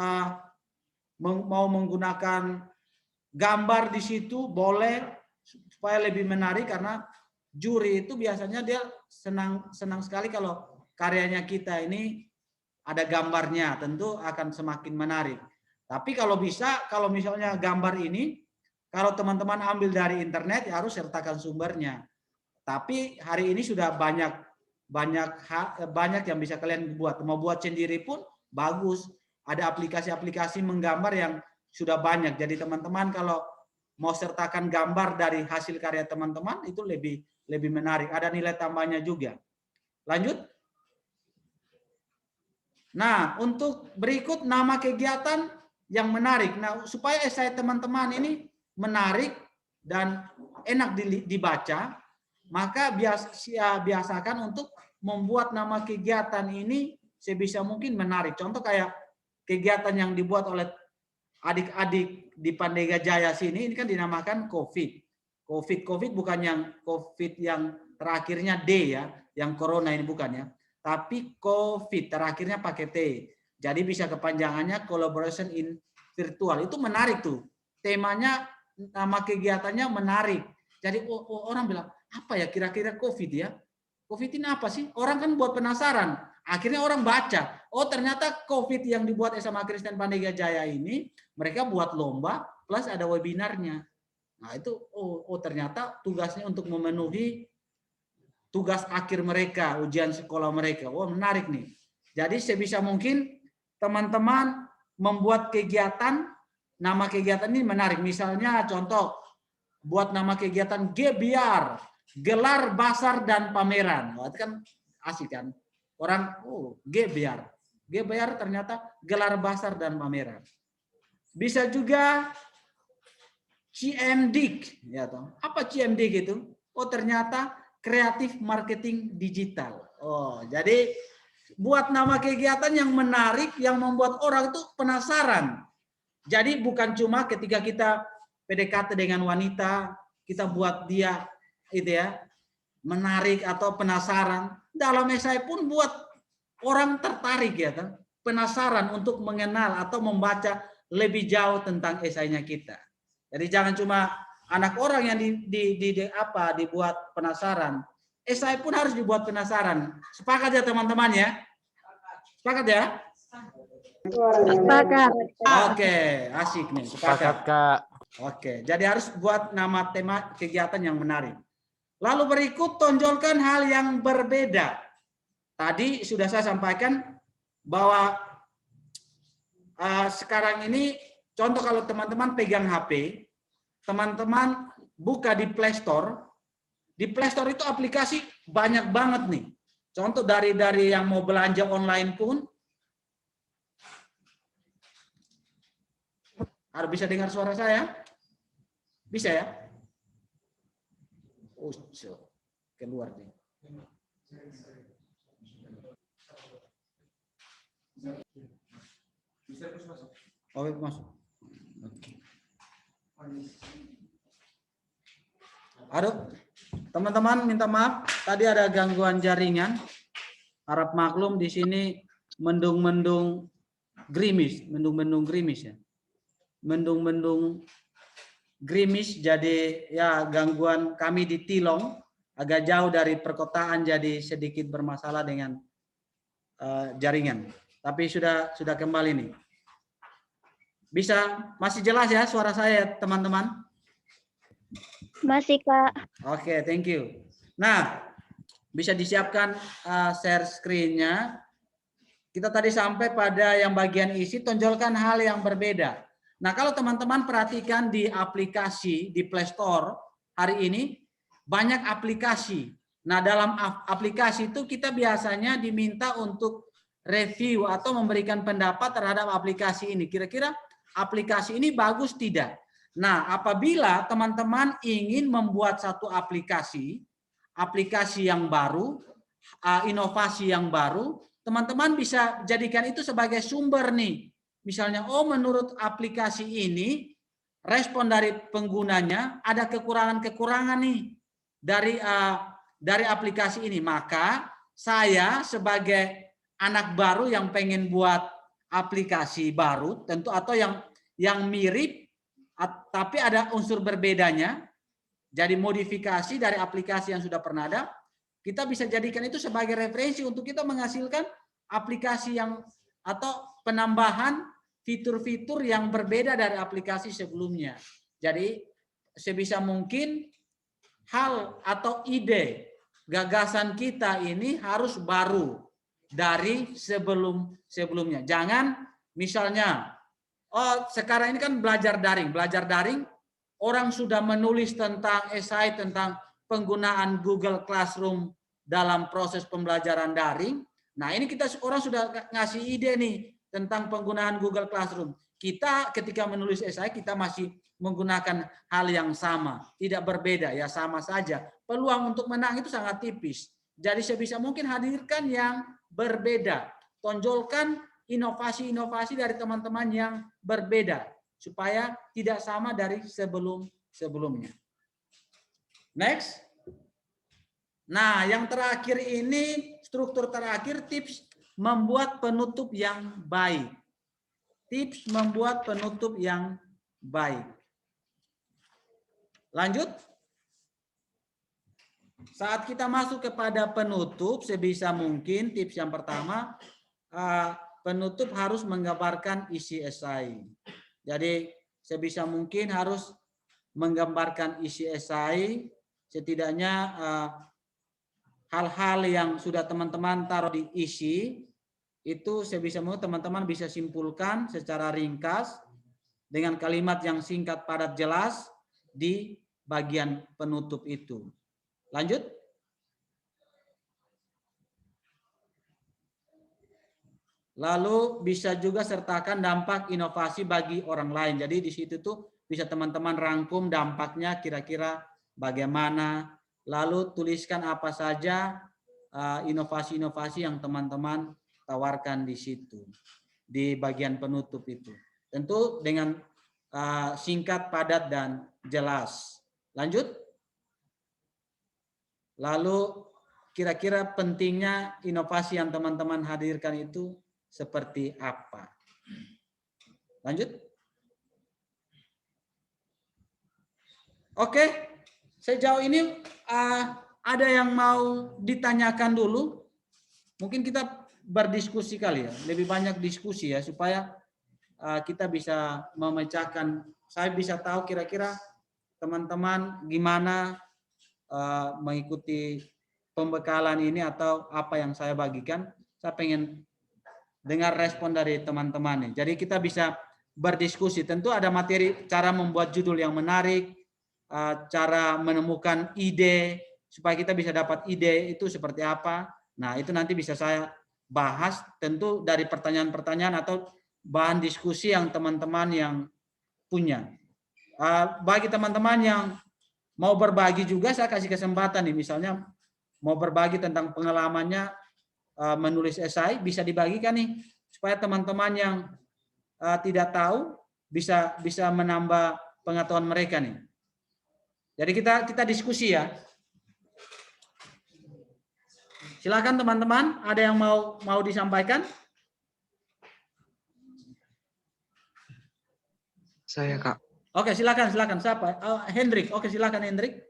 mau menggunakan gambar di situ boleh supaya lebih menarik, karena juri itu biasanya dia senang sekali kalau karyanya kita ini ada gambarnya, tentu akan semakin menarik. Tapi kalau bisa, kalau misalnya gambar ini, kalau teman-teman ambil dari internet ya harus sertakan sumbernya. Tapi hari ini sudah banyak yang bisa kalian buat. Mau buat sendiri pun bagus. Ada aplikasi-aplikasi menggambar yang sudah banyak. Jadi teman-teman kalau mau sertakan gambar dari hasil karya teman-teman itu lebih menarik. Ada nilai tambahnya juga. Lanjut. Nah, untuk berikut nama kegiatan yang menarik. Nah, supaya esai teman-teman ini menarik dan enak dibaca, maka biasakan untuk membuat nama kegiatan ini sebisa mungkin menarik. Contoh kayak kegiatan yang dibuat oleh adik-adik di Pandega Jaya sini, ini kan dinamakan COVID. COVID bukan yang COVID yang terakhirnya D ya, yang corona ini bukan ya. Tapi COVID terakhirnya pakai T. Jadi bisa kepanjangannya collaboration in virtual. Itu menarik tuh. Temanya, nama kegiatannya menarik. Jadi orang bilang, apa ya kira-kira COVID ya? COVID ini apa sih? Orang kan buat penasaran. Akhirnya orang baca. Oh ternyata COVID yang dibuat SMA Kristen Pandega Jaya ini, mereka buat lomba plus ada webinarnya. Nah itu, oh ternyata tugasnya untuk memenuhi tugas akhir mereka, ujian sekolah mereka. Wah, menarik nih. Jadi sebisa mungkin teman-teman membuat kegiatan, nama kegiatan ini menarik. Misalnya contoh, buat nama kegiatan GBR, gelar basar dan pameran. Wah, itu kan asik kan. Orang, GBR. GBR ternyata gelar basar dan pameran. Bisa juga CMDIK. Ya, toh. Apa CMDIK itu? Oh, ternyata kreatif marketing digital. Oh, jadi buat nama kegiatan yang menarik, yang membuat orang itu penasaran. Jadi bukan cuma ketika kita PDKT dengan wanita, kita buat dia itu ya menarik atau penasaran. Dalam esai pun buat orang tertarik ya, penasaran untuk mengenal atau membaca lebih jauh tentang esainya kita. Jadi jangan cuma anak orang yang dibuat penasaran. Esai pun harus dibuat penasaran. Sepakat ya teman-teman ya? Sepakat ya? Sepakat. Oke, asik nih. Sepakat, Kak. Oke, jadi harus buat nama tema kegiatan yang menarik. Lalu berikut tonjolkan hal yang berbeda. Tadi sudah saya sampaikan bahwa sekarang ini contoh kalau teman-teman pegang HP, teman-teman buka di Play Store. Di Play Store itu aplikasi banyak banget nih. Contoh dari yang mau belanja online pun. Harus bisa dengar suara saya? Bisa ya? Oh, keluar nih. Oh, masuk. Oke. Aduh, teman-teman minta maaf, tadi ada gangguan jaringan. Harap maklum di sini mendung-mendung gerimis ya. Mendung-mendung gerimis, jadi ya gangguan kami di Tilong, agak jauh dari perkotaan, jadi sedikit bermasalah dengan jaringan. Tapi sudah kembali nih. Masih jelas ya suara saya teman-teman? Masih, Kak. Oke, thank you. Nah, bisa disiapkan share screen-nya. Kita tadi sampai pada yang bagian isi, tonjolkan hal yang berbeda. Nah, kalau teman-teman perhatikan di aplikasi, di Play Store, hari ini banyak aplikasi. Nah, dalam aplikasi itu kita biasanya diminta untuk review atau memberikan pendapat terhadap aplikasi ini. Kira-kira aplikasi ini bagus tidak? Nah, apabila teman-teman ingin membuat satu aplikasi yang baru, inovasi yang baru, teman-teman bisa jadikan itu sebagai sumber nih. Misalnya, menurut aplikasi ini, respon dari penggunanya ada kekurangan-kekurangan nih dari aplikasi ini. Maka saya sebagai anak baru yang pengen buat aplikasi baru, tentu atau yang mirip, tapi ada unsur berbedanya, jadi modifikasi dari aplikasi yang sudah pernah ada, kita bisa jadikan itu sebagai referensi untuk kita menghasilkan aplikasi yang atau penambahan fitur-fitur yang berbeda dari aplikasi sebelumnya. Jadi sebisa mungkin hal atau ide, gagasan kita ini harus baru dari sebelumnya. Jangan misalnya, sekarang ini kan belajar daring. Orang sudah menulis tentang esai, tentang penggunaan Google Classroom dalam proses pembelajaran daring. Nah, ini kita orang sudah ngasih ide nih tentang penggunaan Google Classroom. Kita ketika menulis esai kita masih menggunakan hal yang sama, tidak berbeda ya, sama saja. Peluang untuk menang itu sangat tipis. Jadi sebisa mungkin hadirkan yang berbeda. Tonjolkan inovasi-inovasi dari teman-teman yang berbeda supaya tidak sama dari sebelumnya. Next. Nah, yang terakhir ini struktur terakhir, tips membuat penutup yang baik. Tips membuat penutup yang baik. Lanjut. Saat kita masuk kepada penutup, sebisa mungkin tips yang pertama, penutup harus menggambarkan isi esai. Jadi sebisa mungkin harus menggambarkan isi esai, setidaknya hal-hal yang sudah teman-teman taruh di isi, itu sebisa mungkin teman-teman bisa simpulkan secara ringkas dengan kalimat yang singkat, padat, jelas di bagian penutup itu. Lanjut. Lalu bisa juga sertakan dampak inovasi bagi orang lain. Jadi di situ tuh bisa teman-teman rangkum dampaknya kira-kira bagaimana. Lalu tuliskan apa saja inovasi-inovasi yang teman-teman tawarkan di situ. Di bagian penutup itu. Tentu dengan singkat, padat, dan jelas. Lanjut. Lalu kira-kira pentingnya inovasi yang teman-teman hadirkan itu seperti apa? Lanjut. Oke, sejauh ini ada yang mau ditanyakan dulu? Mungkin kita berdiskusi kali ya, lebih banyak diskusi ya, supaya kita bisa memecahkan, saya bisa tahu kira-kira teman-teman gimana mengikuti pembekalan ini atau apa yang saya bagikan. Saya pengen dengar respon dari teman-teman nih. Jadi kita bisa berdiskusi. Tentu ada materi, cara membuat judul yang menarik, cara menemukan ide, supaya kita bisa dapat ide itu seperti apa. Nah, itu nanti bisa saya bahas tentu dari pertanyaan-pertanyaan atau bahan diskusi yang teman-teman yang punya. Bagi teman-teman yang mau berbagi juga, saya kasih kesempatan nih, misalnya mau berbagi tentang pengalamannya menulis esai, bisa dibagikan nih, supaya teman-teman yang tidak tahu bisa menambah pengetahuan mereka nih. Jadi kita diskusi ya. Silakan teman-teman, ada yang mau disampaikan? Saya, Kak. Oke, silakan. Siapa? Hendrik. Oke, silakan Hendrik.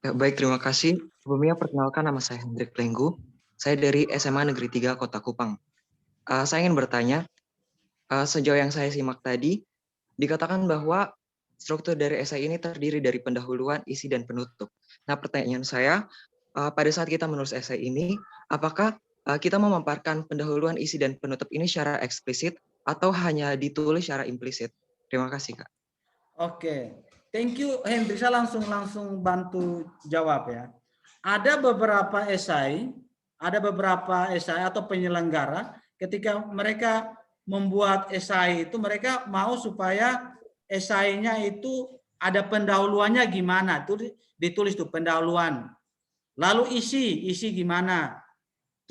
Ya, baik, terima kasih. Sebelumnya perkenalkan, nama saya Hendrik Lenggu. Saya dari SMA Negeri 3 Kota Kupang. Saya ingin bertanya, sejauh yang saya simak tadi, dikatakan bahwa struktur dari esai ini terdiri dari pendahuluan, isi, dan penutup. Nah, pertanyaan saya, pada saat kita menulis esai ini, apakah kita memaparkan pendahuluan, isi, dan penutup ini secara eksplisit atau hanya ditulis secara implisit? Terima kasih, Kak. Oke, thank you Hendrik. Saya langsung bantu jawab ya. Ada beberapa esai atau penyelenggara ketika mereka membuat esai itu, mereka mau supaya esainya itu ada pendahuluannya gimana, itu ditulis tuh pendahuluan. Lalu isi gimana,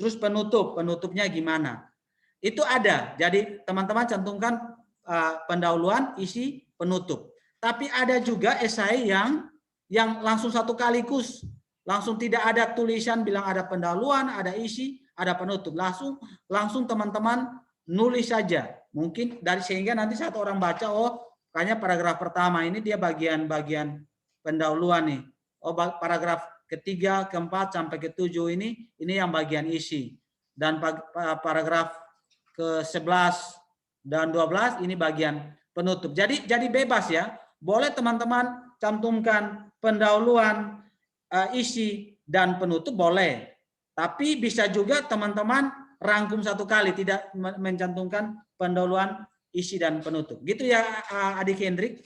terus penutupnya gimana, itu ada. Jadi teman-teman cantumkan pendahuluan, isi, penutup. Tapi ada juga esai yang langsung satu kaligus, langsung tidak ada tulisan bilang ada pendahuluan, ada isi, ada penutup. Langsung teman-teman nulis saja. Mungkin sehingga nanti satu orang baca, oh kayaknya paragraf pertama ini dia bagian pendahuluan nih. Oh paragraf ketiga, keempat sampai ketujuh ini yang bagian isi. Dan paragraf ke-11 dan 12 ini bagian penutup. Jadi bebas ya. Boleh teman-teman cantumkan pendahuluan, isi, dan penutup boleh. Tapi bisa juga teman-teman rangkum satu kali, tidak mencantumkan pendahuluan, isi, dan penutup. Gitu ya Adik Hendrik.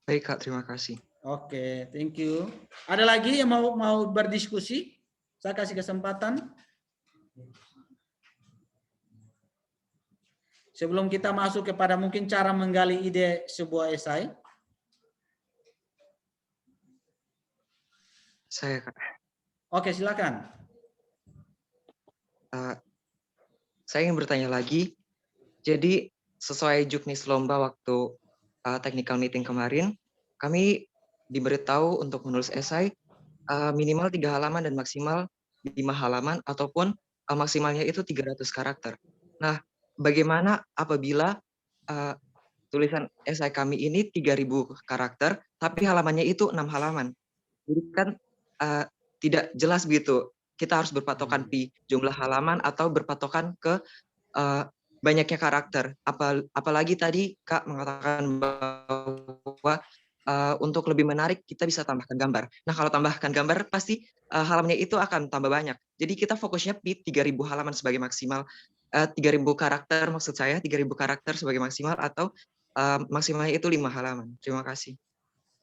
Baik Kak, terima kasih. Oke, thank you. Ada lagi yang mau berdiskusi? Saya kasih kesempatan. Sebelum kita masuk kepada mungkin cara menggali ide sebuah esai. Saya Kak. Oke, silakan. Saya ingin bertanya lagi. Jadi sesuai juknis lomba waktu technical meeting kemarin, kami diberitahu untuk menulis esai minimal 3 halaman dan maksimal 5 halaman ataupun maksimalnya itu 300 karakter. Nah, bagaimana apabila tulisan esai kami ini 3.000 karakter, tapi halamannya itu 6 halaman. Jadi kan tidak jelas begitu. Kita harus berpatokan di jumlah halaman atau berpatokan ke banyaknya karakter. Apalagi tadi Kak mengatakan bahwa untuk lebih menarik kita bisa tambahkan gambar. Nah, kalau tambahkan gambar pasti halamannya itu akan tambah banyak. Jadi kita fokusnya di 3.000 halaman sebagai maksimal, 3.000 karakter maksud saya, 3.000 karakter sebagai maksimal atau maksimalnya itu 5 halaman. Terima kasih.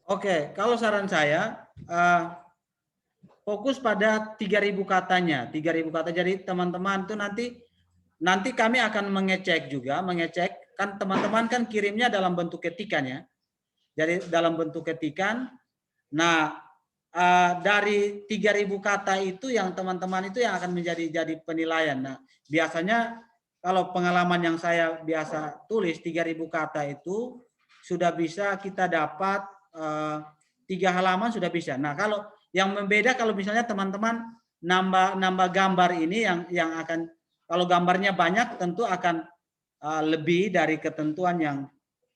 Oke, kalau saran saya fokus pada 3.000 katanya, 3.000 kata. Jadi teman-teman itu nanti kami akan mengecek kan teman-teman kan kirimnya dalam bentuk ketikan ya. Jadi dalam bentuk ketikan. Nah, dari 3.000 kata itu yang teman-teman itu yang akan jadi penilaian. Nah, biasanya kalau pengalaman yang saya biasa tulis 3.000 kata itu sudah bisa kita dapat 3 halaman sudah bisa. Nah, kalau yang membeda kalau misalnya teman-teman nambah gambar ini yang akan kalau gambarnya banyak tentu akan lebih dari ketentuan yang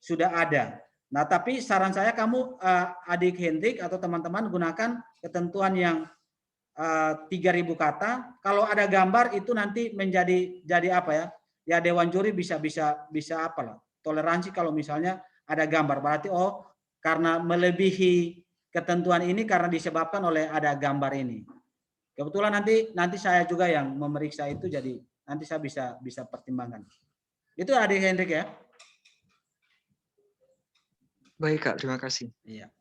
sudah ada. Nah, tapi saran saya kamu adik Hendrik atau teman-teman gunakan ketentuan yang 3.000 kata. Kalau ada gambar itu nanti jadi apa ya? Ya dewan juri bisa apalah. Toleransi kalau misalnya ada gambar. Berarti karena melebihi ketentuan ini karena disebabkan oleh ada gambar ini. Kebetulan nanti saya juga yang memeriksa itu, jadi nanti saya bisa pertimbangkan. Itu adik Hendrik ya. Baik Kak, terima kasih. Iya.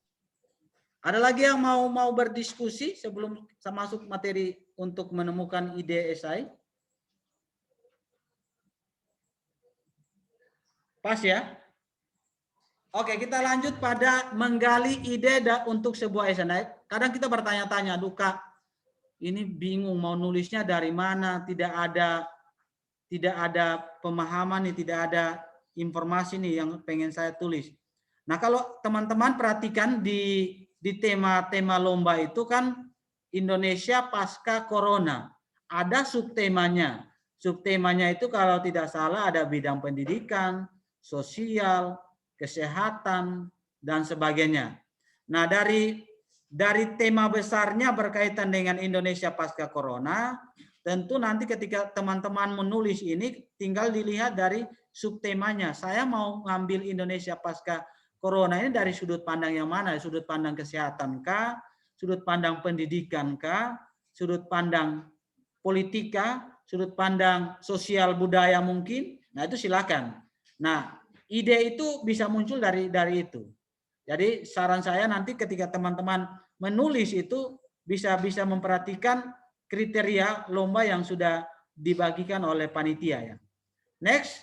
Ada lagi yang mau berdiskusi sebelum saya masuk materi untuk menemukan ide esai? Pas ya? Oke, kita lanjut pada menggali ide untuk sebuah esai. Kadang kita bertanya-tanya, Kak, ini bingung mau nulisnya dari mana, tidak ada pemahaman nih, tidak ada informasi nih yang pengen saya tulis. Nah, kalau teman-teman perhatikan di tema-tema lomba itu kan Indonesia pasca Corona. Ada subtemanya. Subtemanya itu kalau tidak salah ada bidang pendidikan, sosial, kesehatan, dan sebagainya. Nah, dari tema besarnya berkaitan dengan Indonesia pasca Corona, tentu nanti ketika teman-teman menulis ini tinggal dilihat dari subtemanya. Saya mau ngambil Indonesia pasca Corona ini dari sudut pandang yang mana? Sudut pandang kesehatan kah? Sudut pandang pendidikan kah? Sudut pandang politika? Sudut pandang sosial budaya mungkin? Nah, itu silakan. Nah, ide itu bisa muncul dari itu. Jadi saran saya nanti ketika teman-teman menulis itu bisa memperhatikan kriteria lomba yang sudah dibagikan oleh panitia ya. Next.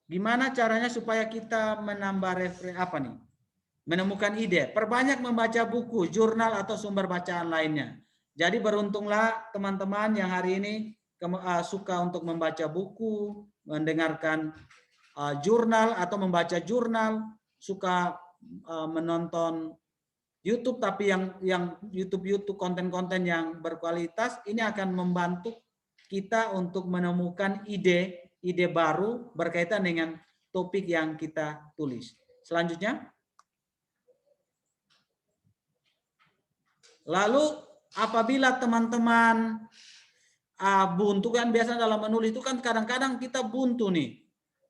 Gimana caranya supaya kita menambah menemukan ide? Perbanyak membaca buku, jurnal atau sumber bacaan lainnya. Jadi beruntunglah teman-teman yang hari ini suka untuk membaca buku, mendengarkan jurnal atau membaca jurnal, suka menonton YouTube, tapi yang YouTube konten-konten yang berkualitas ini akan membantu kita untuk menemukan ide baru berkaitan dengan topik yang kita tulis. Selanjutnya, lalu apabila teman-teman buntu kan biasanya dalam menulis itu kan kadang-kadang kita buntu nih,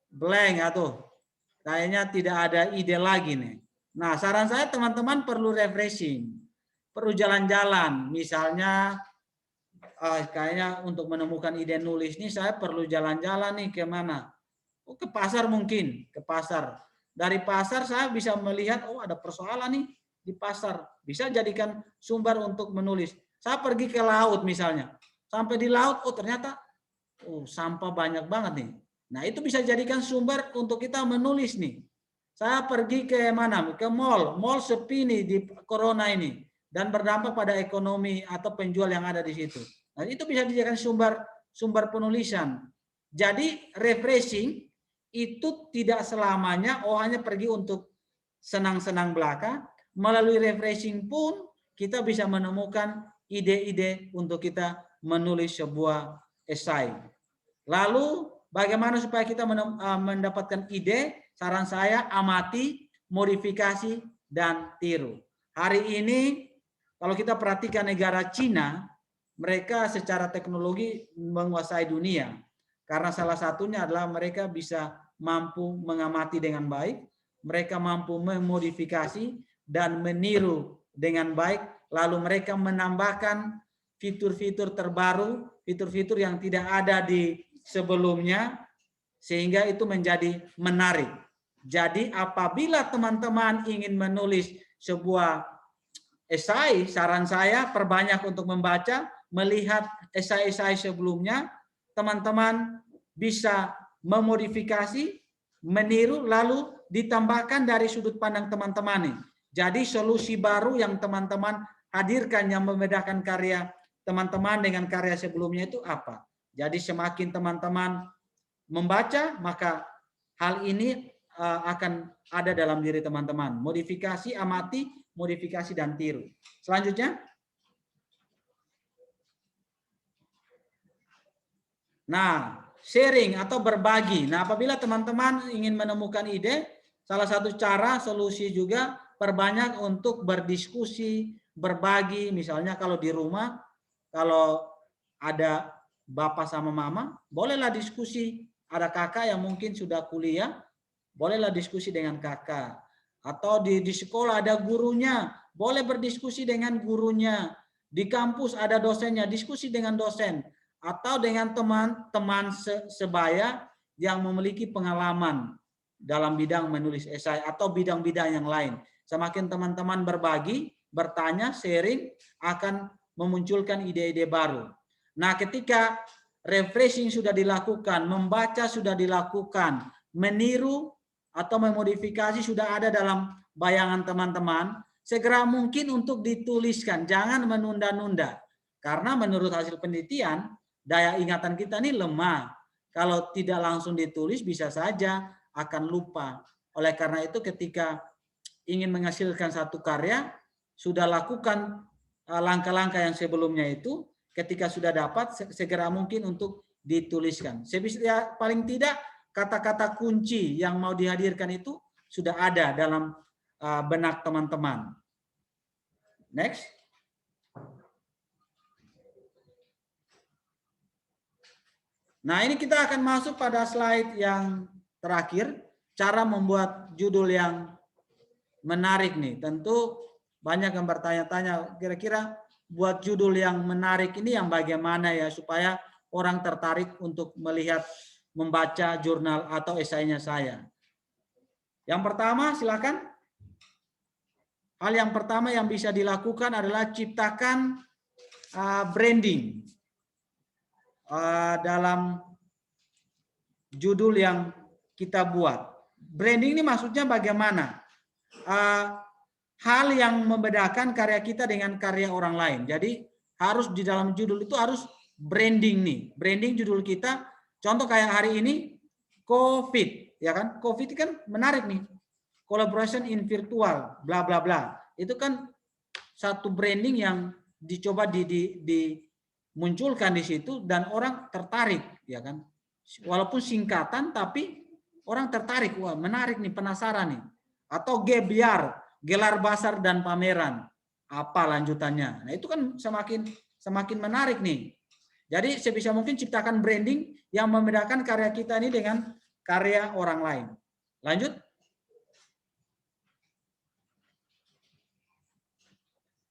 blank atau kayaknya tidak ada ide lagi nih. Nah, saran saya teman-teman perlu refreshing, perlu jalan-jalan. Misalnya kayaknya untuk menemukan ide nulis nih saya perlu jalan-jalan nih ke mana? Ke pasar mungkin, ke pasar. Dari pasar saya bisa melihat, oh ada persoalan nih di pasar. Bisa jadikan sumber untuk menulis. Saya pergi ke laut misalnya. Sampai di laut, oh ternyata sampah banyak banget nih. Nah itu bisa jadikan sumber untuk kita menulis nih. Saya pergi ke mana? Ke mall. Mall sepi nih di corona ini. Dan berdampak pada ekonomi atau penjual yang ada di situ. Nah itu bisa dijadikan sumber penulisan. Jadi refreshing itu tidak selamanya hanya pergi untuk senang-senang belaka. Melalui refreshing pun kita bisa menemukan ide-ide untuk kita menulis sebuah esai. Lalu bagaimana supaya kita mendapatkan ide? Saran saya amati, modifikasi, dan tiru. Hari ini kalau kita perhatikan negara Cina, mereka secara teknologi menguasai dunia. Karena salah satunya adalah mereka bisa mampu mengamati dengan baik, mereka mampu memodifikasi dan meniru dengan baik, lalu mereka menambahkan fitur-fitur terbaru, fitur-fitur yang tidak ada di sebelumnya, sehingga itu menjadi menarik. Jadi apabila teman-teman ingin menulis sebuah esai, saran saya perbanyak untuk membaca, melihat esai-esai sebelumnya, teman-teman bisa memodifikasi, meniru, lalu ditambahkan dari sudut pandang teman-teman ini. Jadi solusi baru yang teman-teman hadirkan yang membedakan karya teman-teman dengan karya sebelumnya itu apa? Jadi semakin teman-teman membaca, maka hal ini akan ada dalam diri teman-teman. Modifikasi, amati, modifikasi, dan tiru. Selanjutnya. Nah, sharing atau berbagi. Nah, apabila teman-teman ingin menemukan ide, salah satu cara solusi juga perbanyak untuk berdiskusi, berbagi. Misalnya kalau di rumah, kalau ada bapak sama mama, bolehlah diskusi. Ada kakak yang mungkin sudah kuliah, bolehlah diskusi dengan kakak. Atau di sekolah ada gurunya, boleh berdiskusi dengan gurunya. Di kampus ada dosennya, diskusi dengan dosen. Atau dengan teman-teman sebaya yang memiliki pengalaman dalam bidang menulis esai atau bidang-bidang yang lain. Semakin teman-teman berbagi, bertanya, sharing, akan memunculkan ide-ide baru. Nah, ketika refreshing sudah dilakukan, membaca sudah dilakukan, meniru atau memodifikasi sudah ada dalam bayangan teman-teman, segera mungkin untuk dituliskan, jangan menunda-nunda. Karena menurut hasil penelitian, daya ingatan kita ini lemah. Kalau tidak langsung ditulis bisa saja akan lupa. Oleh karena itu ketika ingin menghasilkan satu karya, sudah lakukan langkah-langkah yang sebelumnya itu, ketika sudah dapat segera mungkin untuk dituliskan. Paling tidak kata-kata kunci yang mau dihadirkan itu sudah ada dalam benak teman-teman. Next. Nah, ini kita akan masuk pada slide yang terakhir, cara membuat judul yang menarik nih. Tentu banyak yang bertanya-tanya, kira-kira buat judul yang menarik ini yang bagaimana ya supaya orang tertarik untuk melihat, membaca jurnal atau esainya saya. Yang pertama, silakan. Hal yang pertama yang bisa dilakukan adalah ciptakan branding dalam judul yang kita buat. Branding ini maksudnya bagaimana? Hal yang membedakan karya kita dengan karya orang lain. Jadi harus di dalam judul itu harus branding nih. Branding judul kita. Contoh kayak hari ini COVID, ya kan? COVID kan menarik nih. Collaboration in virtual, bla bla bla. Itu kan satu branding yang dicoba dimunculkan di situ dan orang tertarik, ya kan? Walaupun singkatan tapi orang tertarik, wah menarik nih, penasaran nih. Atau gebiar, gelar basar dan pameran, apa lanjutannya? Nah itu kan semakin menarik nih. Jadi sebisa mungkin ciptakan branding yang membedakan karya kita ini dengan karya orang lain. Lanjut.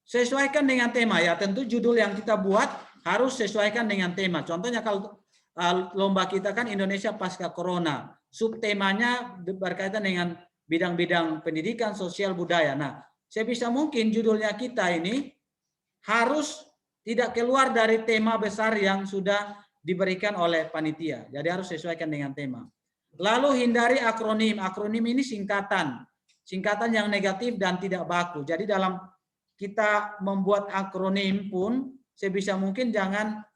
Sesuaikan dengan tema ya, tentu judul yang kita buat harus sesuaikan dengan tema. Contohnya kalau lomba kita kan Indonesia Pasca Corona, subtemanya berkaitan dengan bidang-bidang pendidikan, sosial, budaya. Nah, sebisa mungkin judulnya kita ini harus tidak keluar dari tema besar yang sudah diberikan oleh panitia. Jadi harus sesuaikan dengan tema. Lalu hindari akronim. Akronim ini singkatan. Singkatan yang negatif dan tidak baku. Jadi dalam kita membuat akronim pun sebisa mungkin jangan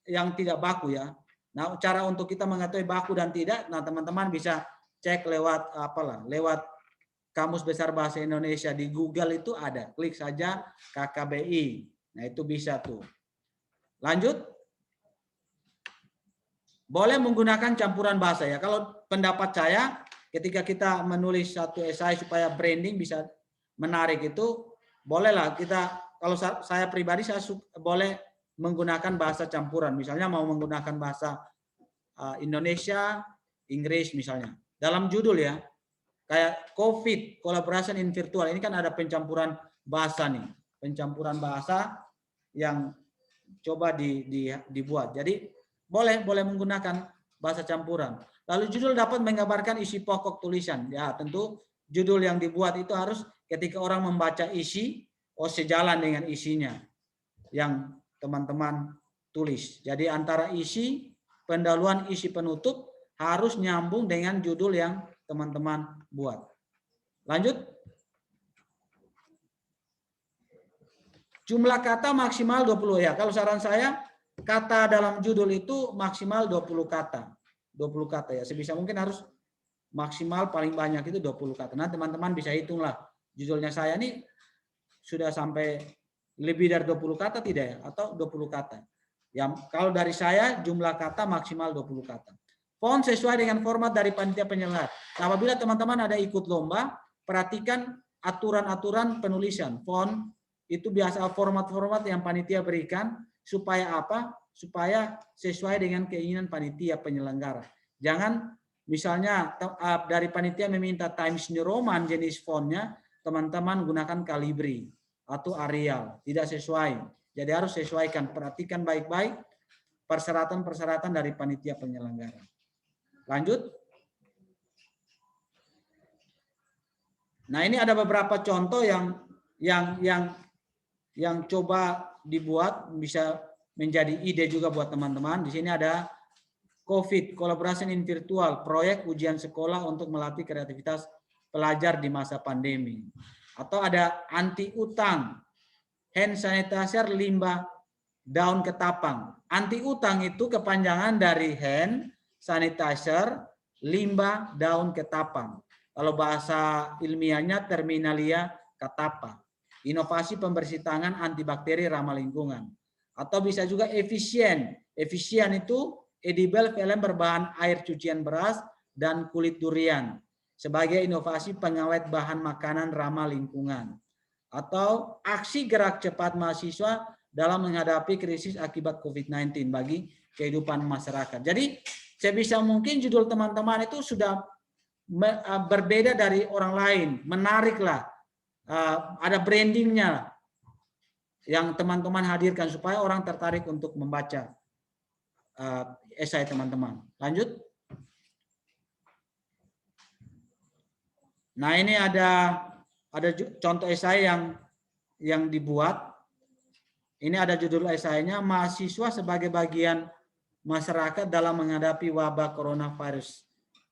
yang tidak baku ya. Nah, cara untuk kita mengetahui baku dan tidak, nah teman-teman bisa cek lewat lewat Kamus Besar Bahasa Indonesia di Google itu ada. Klik saja KKBI. Nah, itu bisa tuh. Lanjut. Boleh menggunakan campuran bahasa ya. Kalau pendapat saya ketika kita menulis satu esai supaya branding bisa menarik itu, bolehlah kita, kalau saya pribadi saya boleh menggunakan bahasa campuran. Misalnya mau menggunakan bahasa Indonesia, Inggris misalnya. Dalam judul ya. Kayak COVID, collaboration in virtual. Ini kan ada pencampuran bahasa nih. Pencampuran bahasa yang coba dibuat. Jadi boleh menggunakan bahasa campuran. Lalu judul dapat menggambarkan isi pokok tulisan. Ya, tentu judul yang dibuat itu harus ketika orang membaca isi, sejalan dengan isinya yang teman-teman tulis. Jadi antara isi, pendahuluan, isi penutup harus nyambung dengan judul yang teman-teman buat. Lanjut. Jumlah kata maksimal 20 ya. Kalau saran saya, kata dalam judul itu maksimal 20 kata. 20 kata ya. Sebisa mungkin harus maksimal paling banyak itu 20 kata. Nah, teman-teman bisa hitunglah. Judulnya saya ini sudah sampai lebih dari 20 kata tidak ya? Atau 20 kata. Ya, kalau dari saya jumlah kata maksimal 20 kata. Font sesuai dengan format dari panitia penyelenggara. Nah, apabila teman-teman ada ikut lomba, perhatikan aturan-aturan penulisan. Font itu biasa format-format yang panitia berikan supaya apa? Supaya sesuai dengan keinginan panitia penyelenggara. Jangan misalnya dari panitia meminta Times New Roman jenis fontnya, teman-teman gunakan Calibri atau Arial. Tidak sesuai. Jadi harus sesuaikan. Perhatikan baik-baik persyaratan-persyaratan dari panitia penyelenggara. Lanjut. Nah, ini ada beberapa contoh yang coba dibuat bisa menjadi ide juga buat teman-teman. Di sini ada COVID, collaboration in virtual, proyek ujian sekolah untuk melatih kreativitas pelajar di masa pandemi. Atau ada anti utang, hand sanitizer limbah daun ketapang. Anti utang itu kepanjangan dari hand sanitizer, limbah daun ketapang. Kalau bahasa ilmiahnya Terminalia catapa. Inovasi pembersih tangan antibakteri ramah lingkungan. Atau bisa juga efisien. Efisien itu edible film berbahan air cucian beras dan kulit durian. Sebagai inovasi pengawet bahan makanan ramah lingkungan. Atau aksi gerak cepat mahasiswa dalam menghadapi krisis akibat COVID-19 bagi kehidupan masyarakat. Jadi sebisa mungkin judul teman-teman itu sudah berbeda dari orang lain, menariklah, ada brandingnya yang teman-teman hadirkan supaya orang tertarik untuk membaca esai teman-teman. Lanjut. Nah, ini ada contoh esai yang dibuat. Ini ada judul esainya, mahasiswa sebagai bagian masyarakat dalam menghadapi wabah coronavirus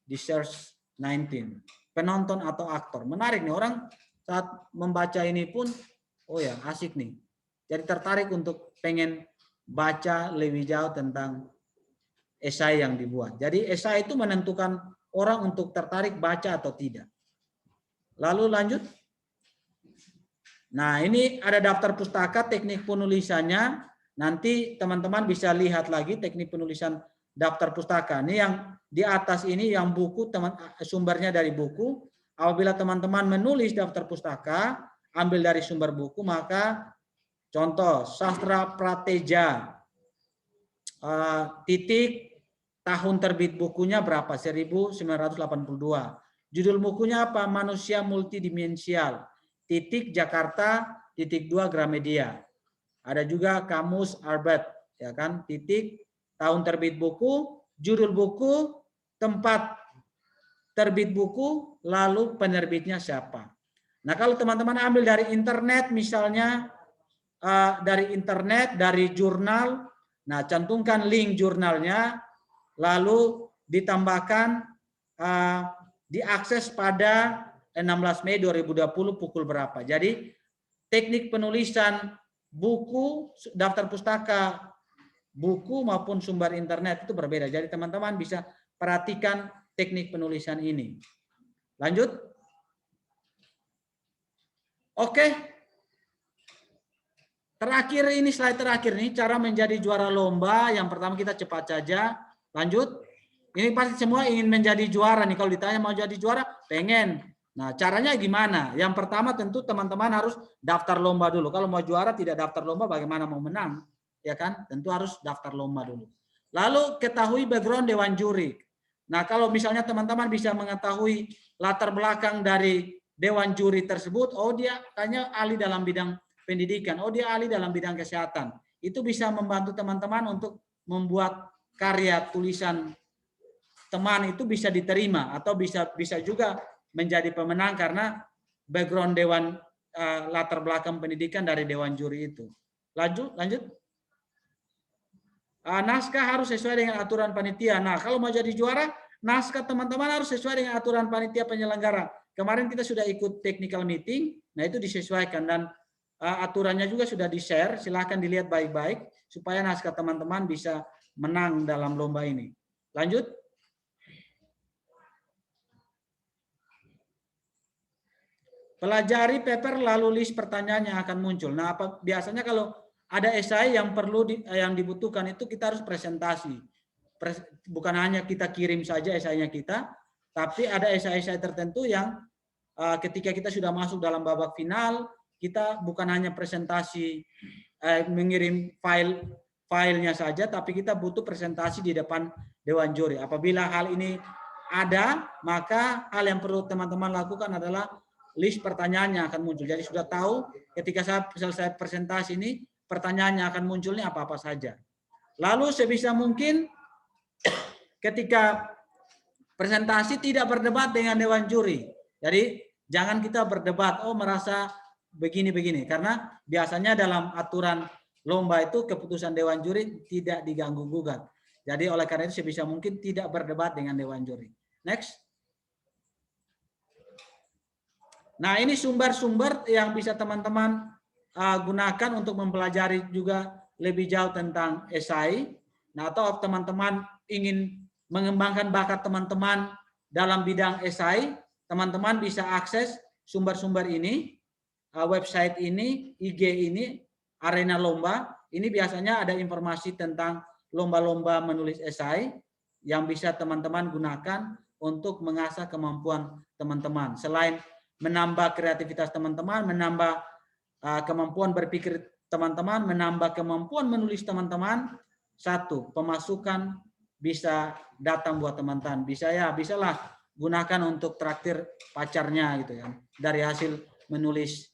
disease-19. Penonton atau aktor. Menarik nih, orang saat membaca ini pun, oh ya asik nih. Jadi tertarik untuk pengen baca lebih jauh tentang esai yang dibuat. Jadi esai itu menentukan orang untuk tertarik baca atau tidak. Lalu lanjut. Nah, ini ada daftar pustaka, teknik penulisannya. Nanti teman-teman bisa lihat lagi teknik penulisan daftar pustaka. Ini yang di atas ini yang buku, sumbernya dari buku. Apabila teman-teman menulis daftar pustaka, ambil dari sumber buku, maka contoh Sastra Prateja, titik tahun terbit bukunya berapa? 1982. Judul bukunya apa? Manusia Multidimensial. Titik Jakarta, titik 2 Gramedia. Ada juga Kamus Arbet, ya kan? Titik tahun terbit buku, judul buku, tempat terbit buku, lalu penerbitnya siapa. Nah, kalau teman-teman ambil dari internet misalnya, dari jurnal, nah cantumkan link jurnalnya, lalu ditambahkan diakses pada 16 Mei 2020 pukul berapa. Jadi teknik penulisan buku, daftar pustaka, buku maupun sumber internet itu berbeda. Jadi teman-teman bisa perhatikan teknik penulisan ini. Lanjut. Oke. Terakhir ini, slide terakhir nih, cara menjadi juara lomba. Yang pertama kita cepat saja. Lanjut. Ini pasti semua ingin menjadi juara nih. Kalau ditanya mau jadi juara, pengen. Nah, caranya gimana? Yang pertama tentu teman-teman harus daftar lomba dulu. Kalau mau juara tidak daftar lomba, bagaimana mau menang? Ya kan? Tentu harus daftar lomba dulu. Lalu ketahui background dewan juri. Nah, kalau misalnya teman-teman bisa mengetahui latar belakang dari dewan juri tersebut, oh dia kayaknya ahli dalam bidang pendidikan, oh dia ahli dalam bidang kesehatan. Itu bisa membantu teman-teman untuk membuat karya tulisan teman itu bisa diterima atau bisa juga menjadi pemenang karena background dewan latar belakang pendidikan dari dewan juri itu. Lanjut. Naskah harus sesuai dengan aturan panitia. Nah, kalau mau jadi juara, naskah teman-teman harus sesuai dengan aturan panitia penyelenggara. Kemarin kita sudah ikut technical meeting, nah itu disesuaikan dan aturannya juga sudah di-share. Silahkan dilihat baik-baik supaya naskah teman-teman bisa menang dalam lomba ini. Lanjut. Pelajari paper lalu list pertanyaan yang akan muncul. Nah, biasanya kalau ada esai yang yang dibutuhkan itu kita harus presentasi. Bukan hanya kita kirim saja esainya kita, tapi ada esai-esai tertentu yang ketika kita sudah masuk dalam babak final, kita bukan hanya presentasi mengirim filenya saja, tapi kita butuh presentasi di depan dewan juri. Apabila hal ini ada, maka hal yang perlu teman-teman lakukan adalah list pertanyaan yang akan muncul. Jadi sudah tahu ketika saya selesai presentasi ini, pertanyaannya akan munculnya apa-apa saja. Lalu sebisa mungkin ketika presentasi tidak berdebat dengan dewan juri. Jadi jangan kita berdebat, oh merasa begini-begini. Karena biasanya dalam aturan lomba itu keputusan dewan juri tidak diganggu-gugat. Jadi oleh karena itu sebisa mungkin tidak berdebat dengan dewan juri. Next. Nah ini sumber-sumber yang bisa teman-teman gunakan untuk mempelajari juga lebih jauh tentang esai. Nah, atau teman-teman ingin mengembangkan bakat teman-teman dalam bidang esai, teman-teman bisa akses sumber-sumber ini, website ini, IG ini, arena lomba. Ini biasanya ada informasi tentang lomba-lomba menulis esai yang bisa teman-teman gunakan untuk mengasah kemampuan teman-teman. Selain menambah kreativitas teman-teman, menambah kemampuan berpikir teman-teman, menambah kemampuan menulis teman-teman. Satu, pemasukan bisa datang buat teman-teman. Bisalah gunakan untuk traktir pacarnya gitu ya. Dari hasil menulis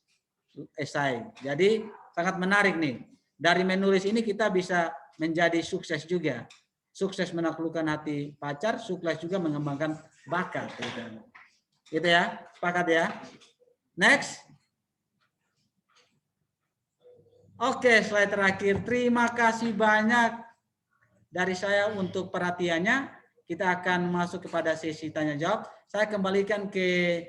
esai. Jadi sangat menarik nih. Dari menulis ini kita bisa menjadi sukses juga. Sukses menaklukkan hati pacar, sukses juga mengembangkan bakat. Gitu ya, sepakat ya. Next. Oke, slide terakhir. Terima kasih banyak dari saya untuk perhatiannya. Kita akan masuk kepada sesi tanya jawab. Saya kembalikan ke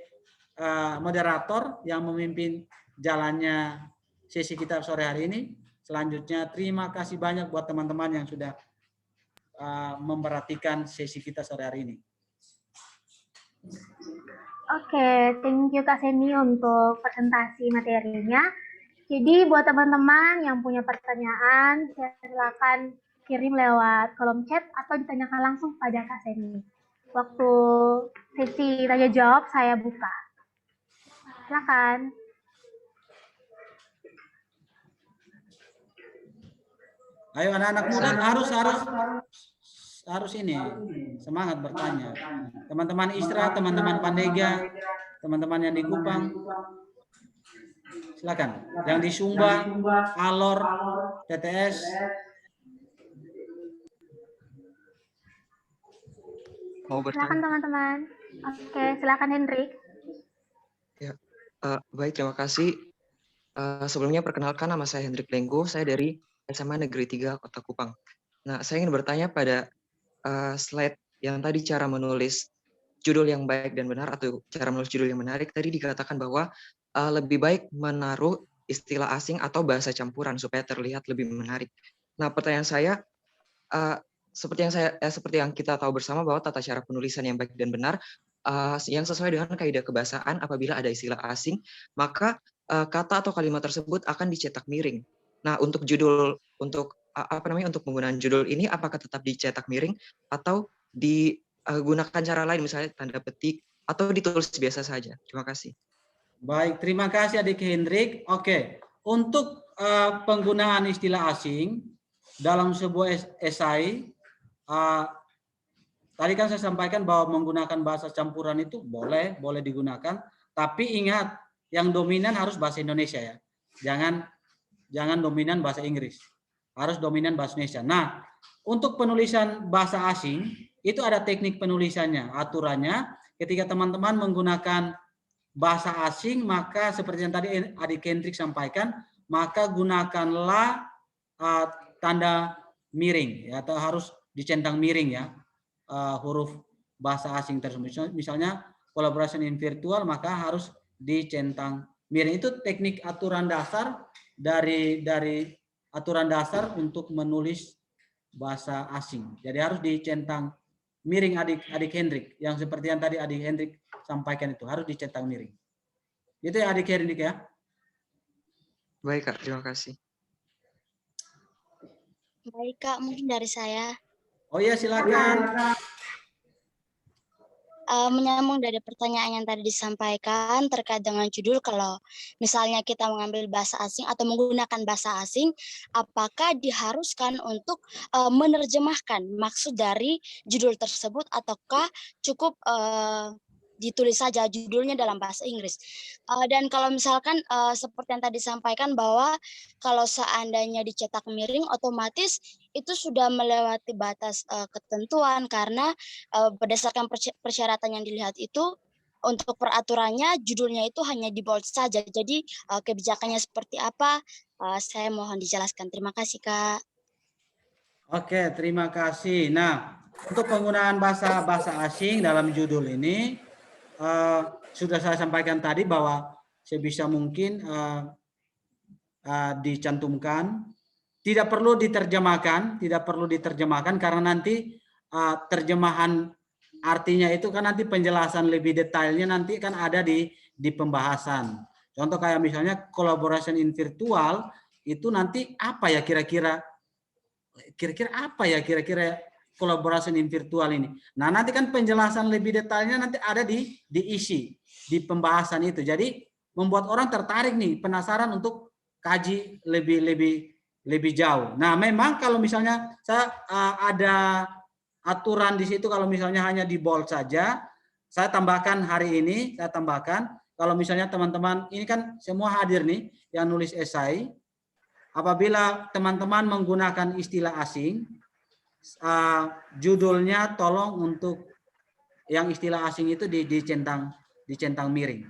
moderator yang memimpin jalannya sesi kita sore hari ini. Selanjutnya, terima kasih banyak buat teman-teman yang sudah memperhatikan sesi kita sore hari ini. Oke, thank you Kak Semi untuk presentasi materinya. Jadi buat teman-teman yang punya pertanyaan, silakan kirim lewat kolom chat atau ditanyakan langsung pada Kak Semi. Waktu sesi tanya jawab saya buka. Silakan. Ayo anak-anak muda harus ini semangat bertanya. Teman-teman Isra, teman-teman Pandega, teman-teman yang di Kupang. Silakan. Yang di Sumba, Alor, TTS. Mau bertanya? Silakan teman-teman. Oke, silakan Hendrik. Ya, baik, terima kasih. Sebelumnya perkenalkan nama saya Hendrik Lenggo, saya dari SMA Negeri 3 Kota Kupang. Nah, saya ingin bertanya pada slide yang tadi cara menulis judul yang baik dan benar atau cara menulis judul yang menarik, tadi dikatakan bahwa lebih baik menaruh istilah asing atau bahasa campuran supaya terlihat lebih menarik. Nah, pertanyaan saya, eh, seperti yang kita tahu bersama bahwa tata cara penulisan yang baik dan benar yang sesuai dengan kaidah kebahasaan apabila ada istilah asing, maka kata atau kalimat tersebut akan dicetak miring. Nah, untuk judul untuk untuk penggunaan judul ini apakah tetap dicetak miring atau digunakan cara lain misalnya tanda petik atau ditulis biasa saja? Terima kasih. Baik, terima kasih adik Hendrik. Oke, untuk penggunaan istilah asing dalam sebuah esai, tadi kan saya sampaikan bahwa menggunakan bahasa campuran itu boleh digunakan, tapi ingat yang dominan harus bahasa Indonesia ya. Jangan dominan bahasa Inggris. Harus dominan bahasa Indonesia. Nah, untuk penulisan bahasa asing itu ada teknik penulisannya, aturannya. Ketika teman-teman menggunakan bahasa asing, maka seperti yang tadi adik Hendrik sampaikan, maka gunakanlah tanda miring ya, atau harus dicentang miring ya, huruf bahasa asing tersebut. Misalnya collaboration in virtual, maka harus dicentang miring. Itu teknik aturan dasar dari aturan dasar untuk menulis bahasa asing. Jadi harus dicentang miring adik Hendrik, yang seperti yang tadi adik Hendrik sampaikan itu harus dicentang miring. Itu ya adik Hendrik ya. Baik Kak, terima kasih. Baik Kak, mungkin dari saya. Oh iya, silakan. Menyambung dari pertanyaan yang tadi disampaikan terkait dengan judul, kalau misalnya kita mengambil bahasa asing atau menggunakan bahasa asing, apakah diharuskan untuk menerjemahkan maksud dari judul tersebut ataukah cukup ditulis saja judulnya dalam bahasa Inggris. Dan kalau misalkan seperti yang tadi disampaikan bahwa kalau seandainya dicetak miring, otomatis itu sudah melewati batas ketentuan, karena berdasarkan persyaratan yang dilihat itu untuk peraturannya judulnya itu hanya di bold saja. Jadi kebijakannya seperti apa, saya mohon dijelaskan. Terima kasih Kak. Oke, terima kasih. Nah, untuk penggunaan bahasa asing dalam judul ini sudah saya sampaikan tadi bahwa sebisa mungkin dicantumkan, tidak perlu diterjemahkan karena nanti terjemahan artinya itu kan nanti penjelasan lebih detailnya nanti kan ada di pembahasan. Contoh kayak misalnya collaboration in virtual itu nanti apa ya kira-kira collaboration in virtual ini. Nah, nanti kan penjelasan lebih detailnya nanti ada diisi di pembahasan itu. Jadi membuat orang tertarik nih, penasaran untuk kaji lebih jauh. Nah, memang kalau misalnya saya ada aturan di situ, kalau misalnya hanya di bold saja, saya tambahkan hari ini, kalau misalnya teman-teman ini kan semua hadir nih yang nulis esai, apabila teman-teman menggunakan istilah asing, judulnya tolong untuk yang istilah asing itu dicentang miring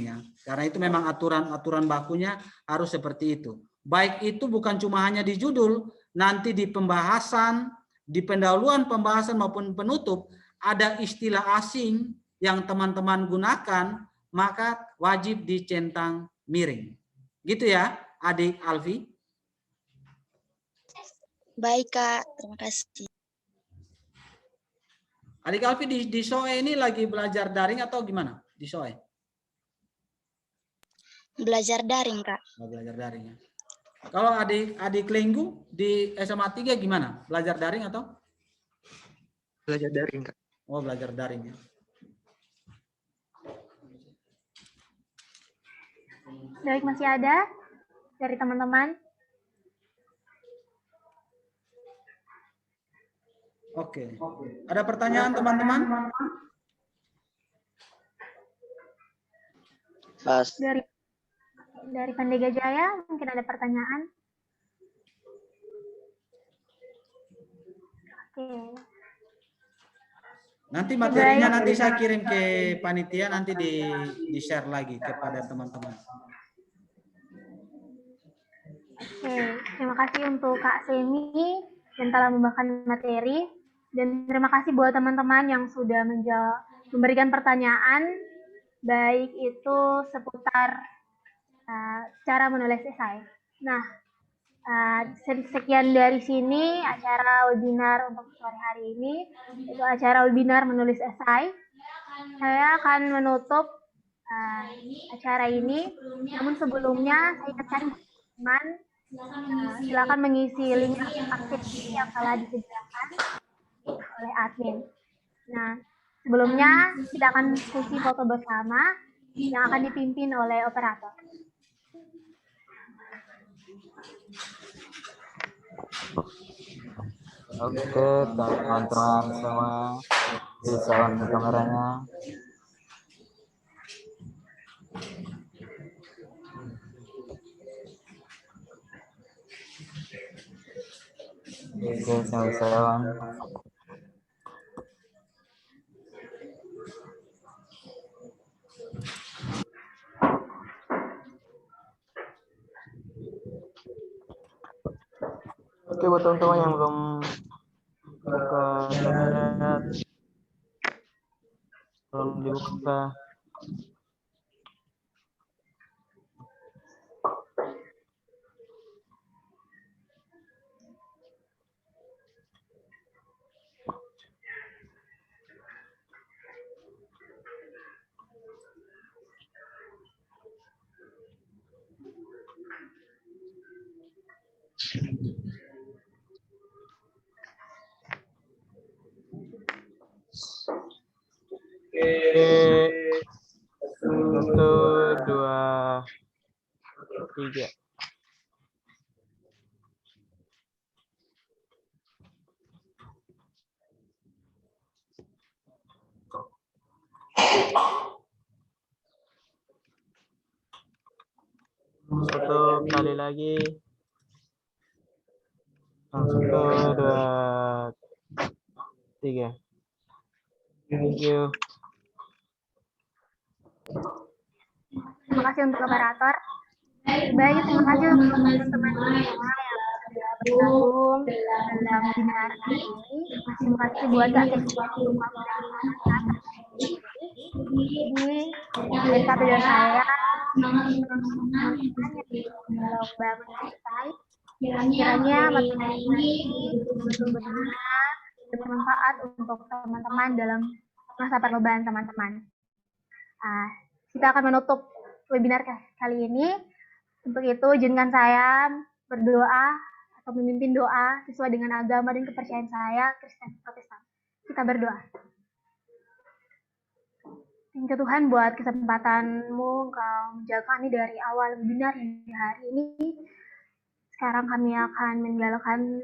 ya. Karena itu memang aturan bakunya harus seperti itu. Baik itu bukan cuma hanya di judul, nanti di pembahasan, di pendahuluan pembahasan maupun penutup ada istilah asing yang teman-teman gunakan, maka wajib dicentang miring. Gitu ya, Adik Alfi. Baik Kak, terima kasih. Adik Alfi di SOE ini lagi belajar daring atau gimana? Di SOE? Belajar daring Kak. Oh, belajar daring ya. Kalau adik Lenggu di SMA 3 gimana? Belajar daring atau? Belajar daring Kak. Oh, belajar daring ya. Baik, masih ada dari teman-teman? Oke. Ada pertanyaan teman-teman? Mas. Dari Pandega Jaya mungkin ada pertanyaan. Oke. Nanti materinya nanti saya kirim ke panitia, nanti di share lagi kepada teman-teman. Oke, terima kasih untuk Kak Semi yang telah membawakan materi, dan terima kasih buat teman-teman yang sudah memberikan pertanyaan, baik itu seputar cara menulis esai. Nah, sekian dari sini acara webinar untuk sore hari ini, itu acara webinar menulis esai. Saya akan menutup acara ini, namun sebelumnya saya ingatkan teman, silakan mengisi link aktif yang telah disediakan oleh admin. Nah, sebelumnya kita akan sesi foto bersama yang akan dipimpin oleh operator. Oke, teman-teman semua, bisa on kameranya. Oke, saya on. Oke, buat teman-teman yang belum buka kamera, belum dibuka. Oke, 1, 2, 3. Satu kali lagi. 1, 2, 3. Thank you. Terima kasih untuk operator. Baik, terima kasih untuk teman-teman semua yang sudah bergabung dalam webinar kali ini. Terima kasih buat Kak Sesi untuk ini dari kata dan saya teman-teman yang lomba selesai. Kiranya materi ini betul-betul berguna dan bermanfaat untuk teman-teman dalam masa perlombaan teman-teman. Kita akan menutup webinar kali ini. Untuk itu, izinkan saya berdoa atau memimpin doa sesuai dengan agama dan kepercayaan saya, Kristen Protestan. Kita berdoa. Thank you Tuhan buat kesempatanmu, Engkau menjaga kami dari awal webinar hingga hari ini. Sekarang kami akan meninggalkan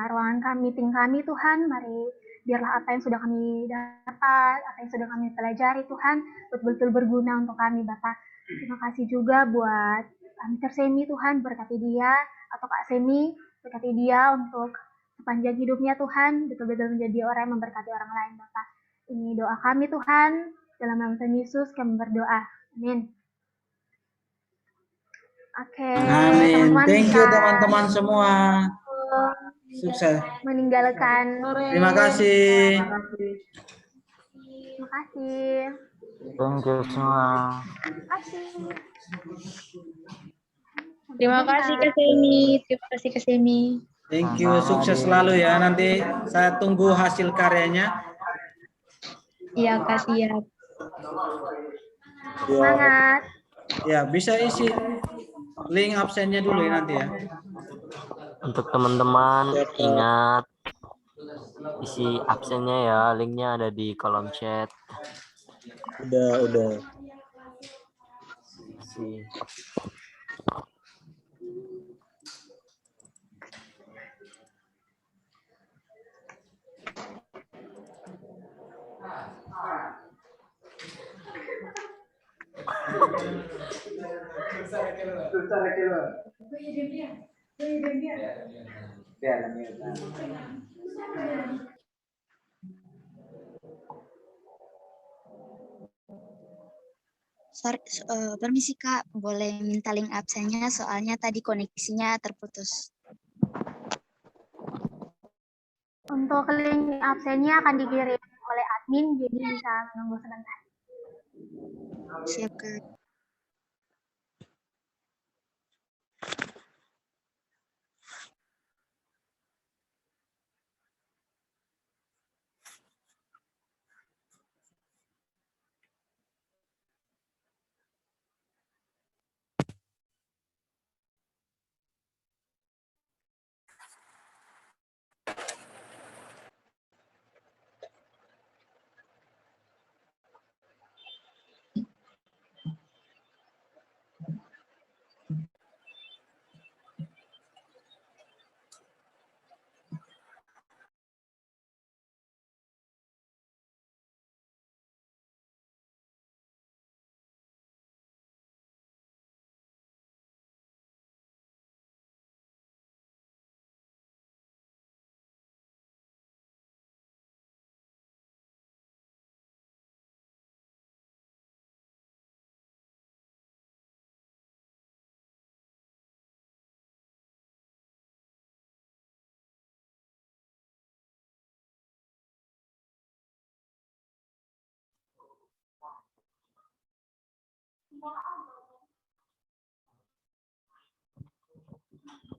ruangan kami, meeting kami Tuhan. Mari biarlah apa yang sudah kami dapat, apa yang sudah kami pelajari Tuhan, betul-betul berguna untuk kami Bapak. Terima kasih juga buat Mr. Semi Tuhan, berkati dia, atau Kak Semi, berkati dia untuk sepanjang hidupnya Tuhan, betul-betul menjadi orang yang memberkati orang lain Bapak. Ini doa kami Tuhan, dalam nama Tuhan Yesus kami berdoa. Amin. Oke, Amin. teman-teman, Thank you teman-teman semua. Sukses. Meninggalkan. Terima kasih. Terima kasih. Thank you semua. Terima kasih. Terima kasih Kak Semi. Terima kasih Kak Semi. Thank you. Sukses selalu ya. Nanti saya tunggu hasil karyanya. Iya Kak, siap. Semangat. Ya, bisa isi link absennya dulu ya nanti ya. Untuk teman-teman ingat isi absennya ya, linknya ada di kolom chat. Udah. Isi. Sorry, permisi Kak, boleh minta link absennya soalnya tadi koneksinya terputus. Untuk link absennya akan dikirim oleh admin, jadi bisa menunggu sebentar. Siap Kak.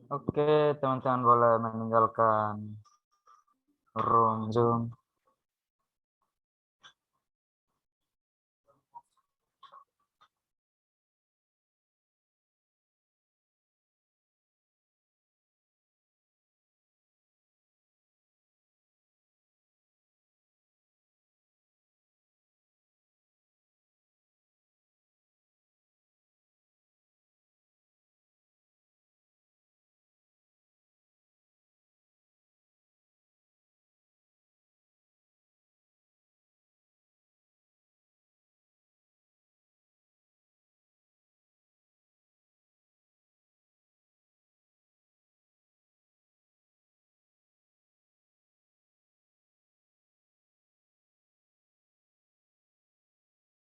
Oke, teman-teman boleh meninggalkan room Zoom.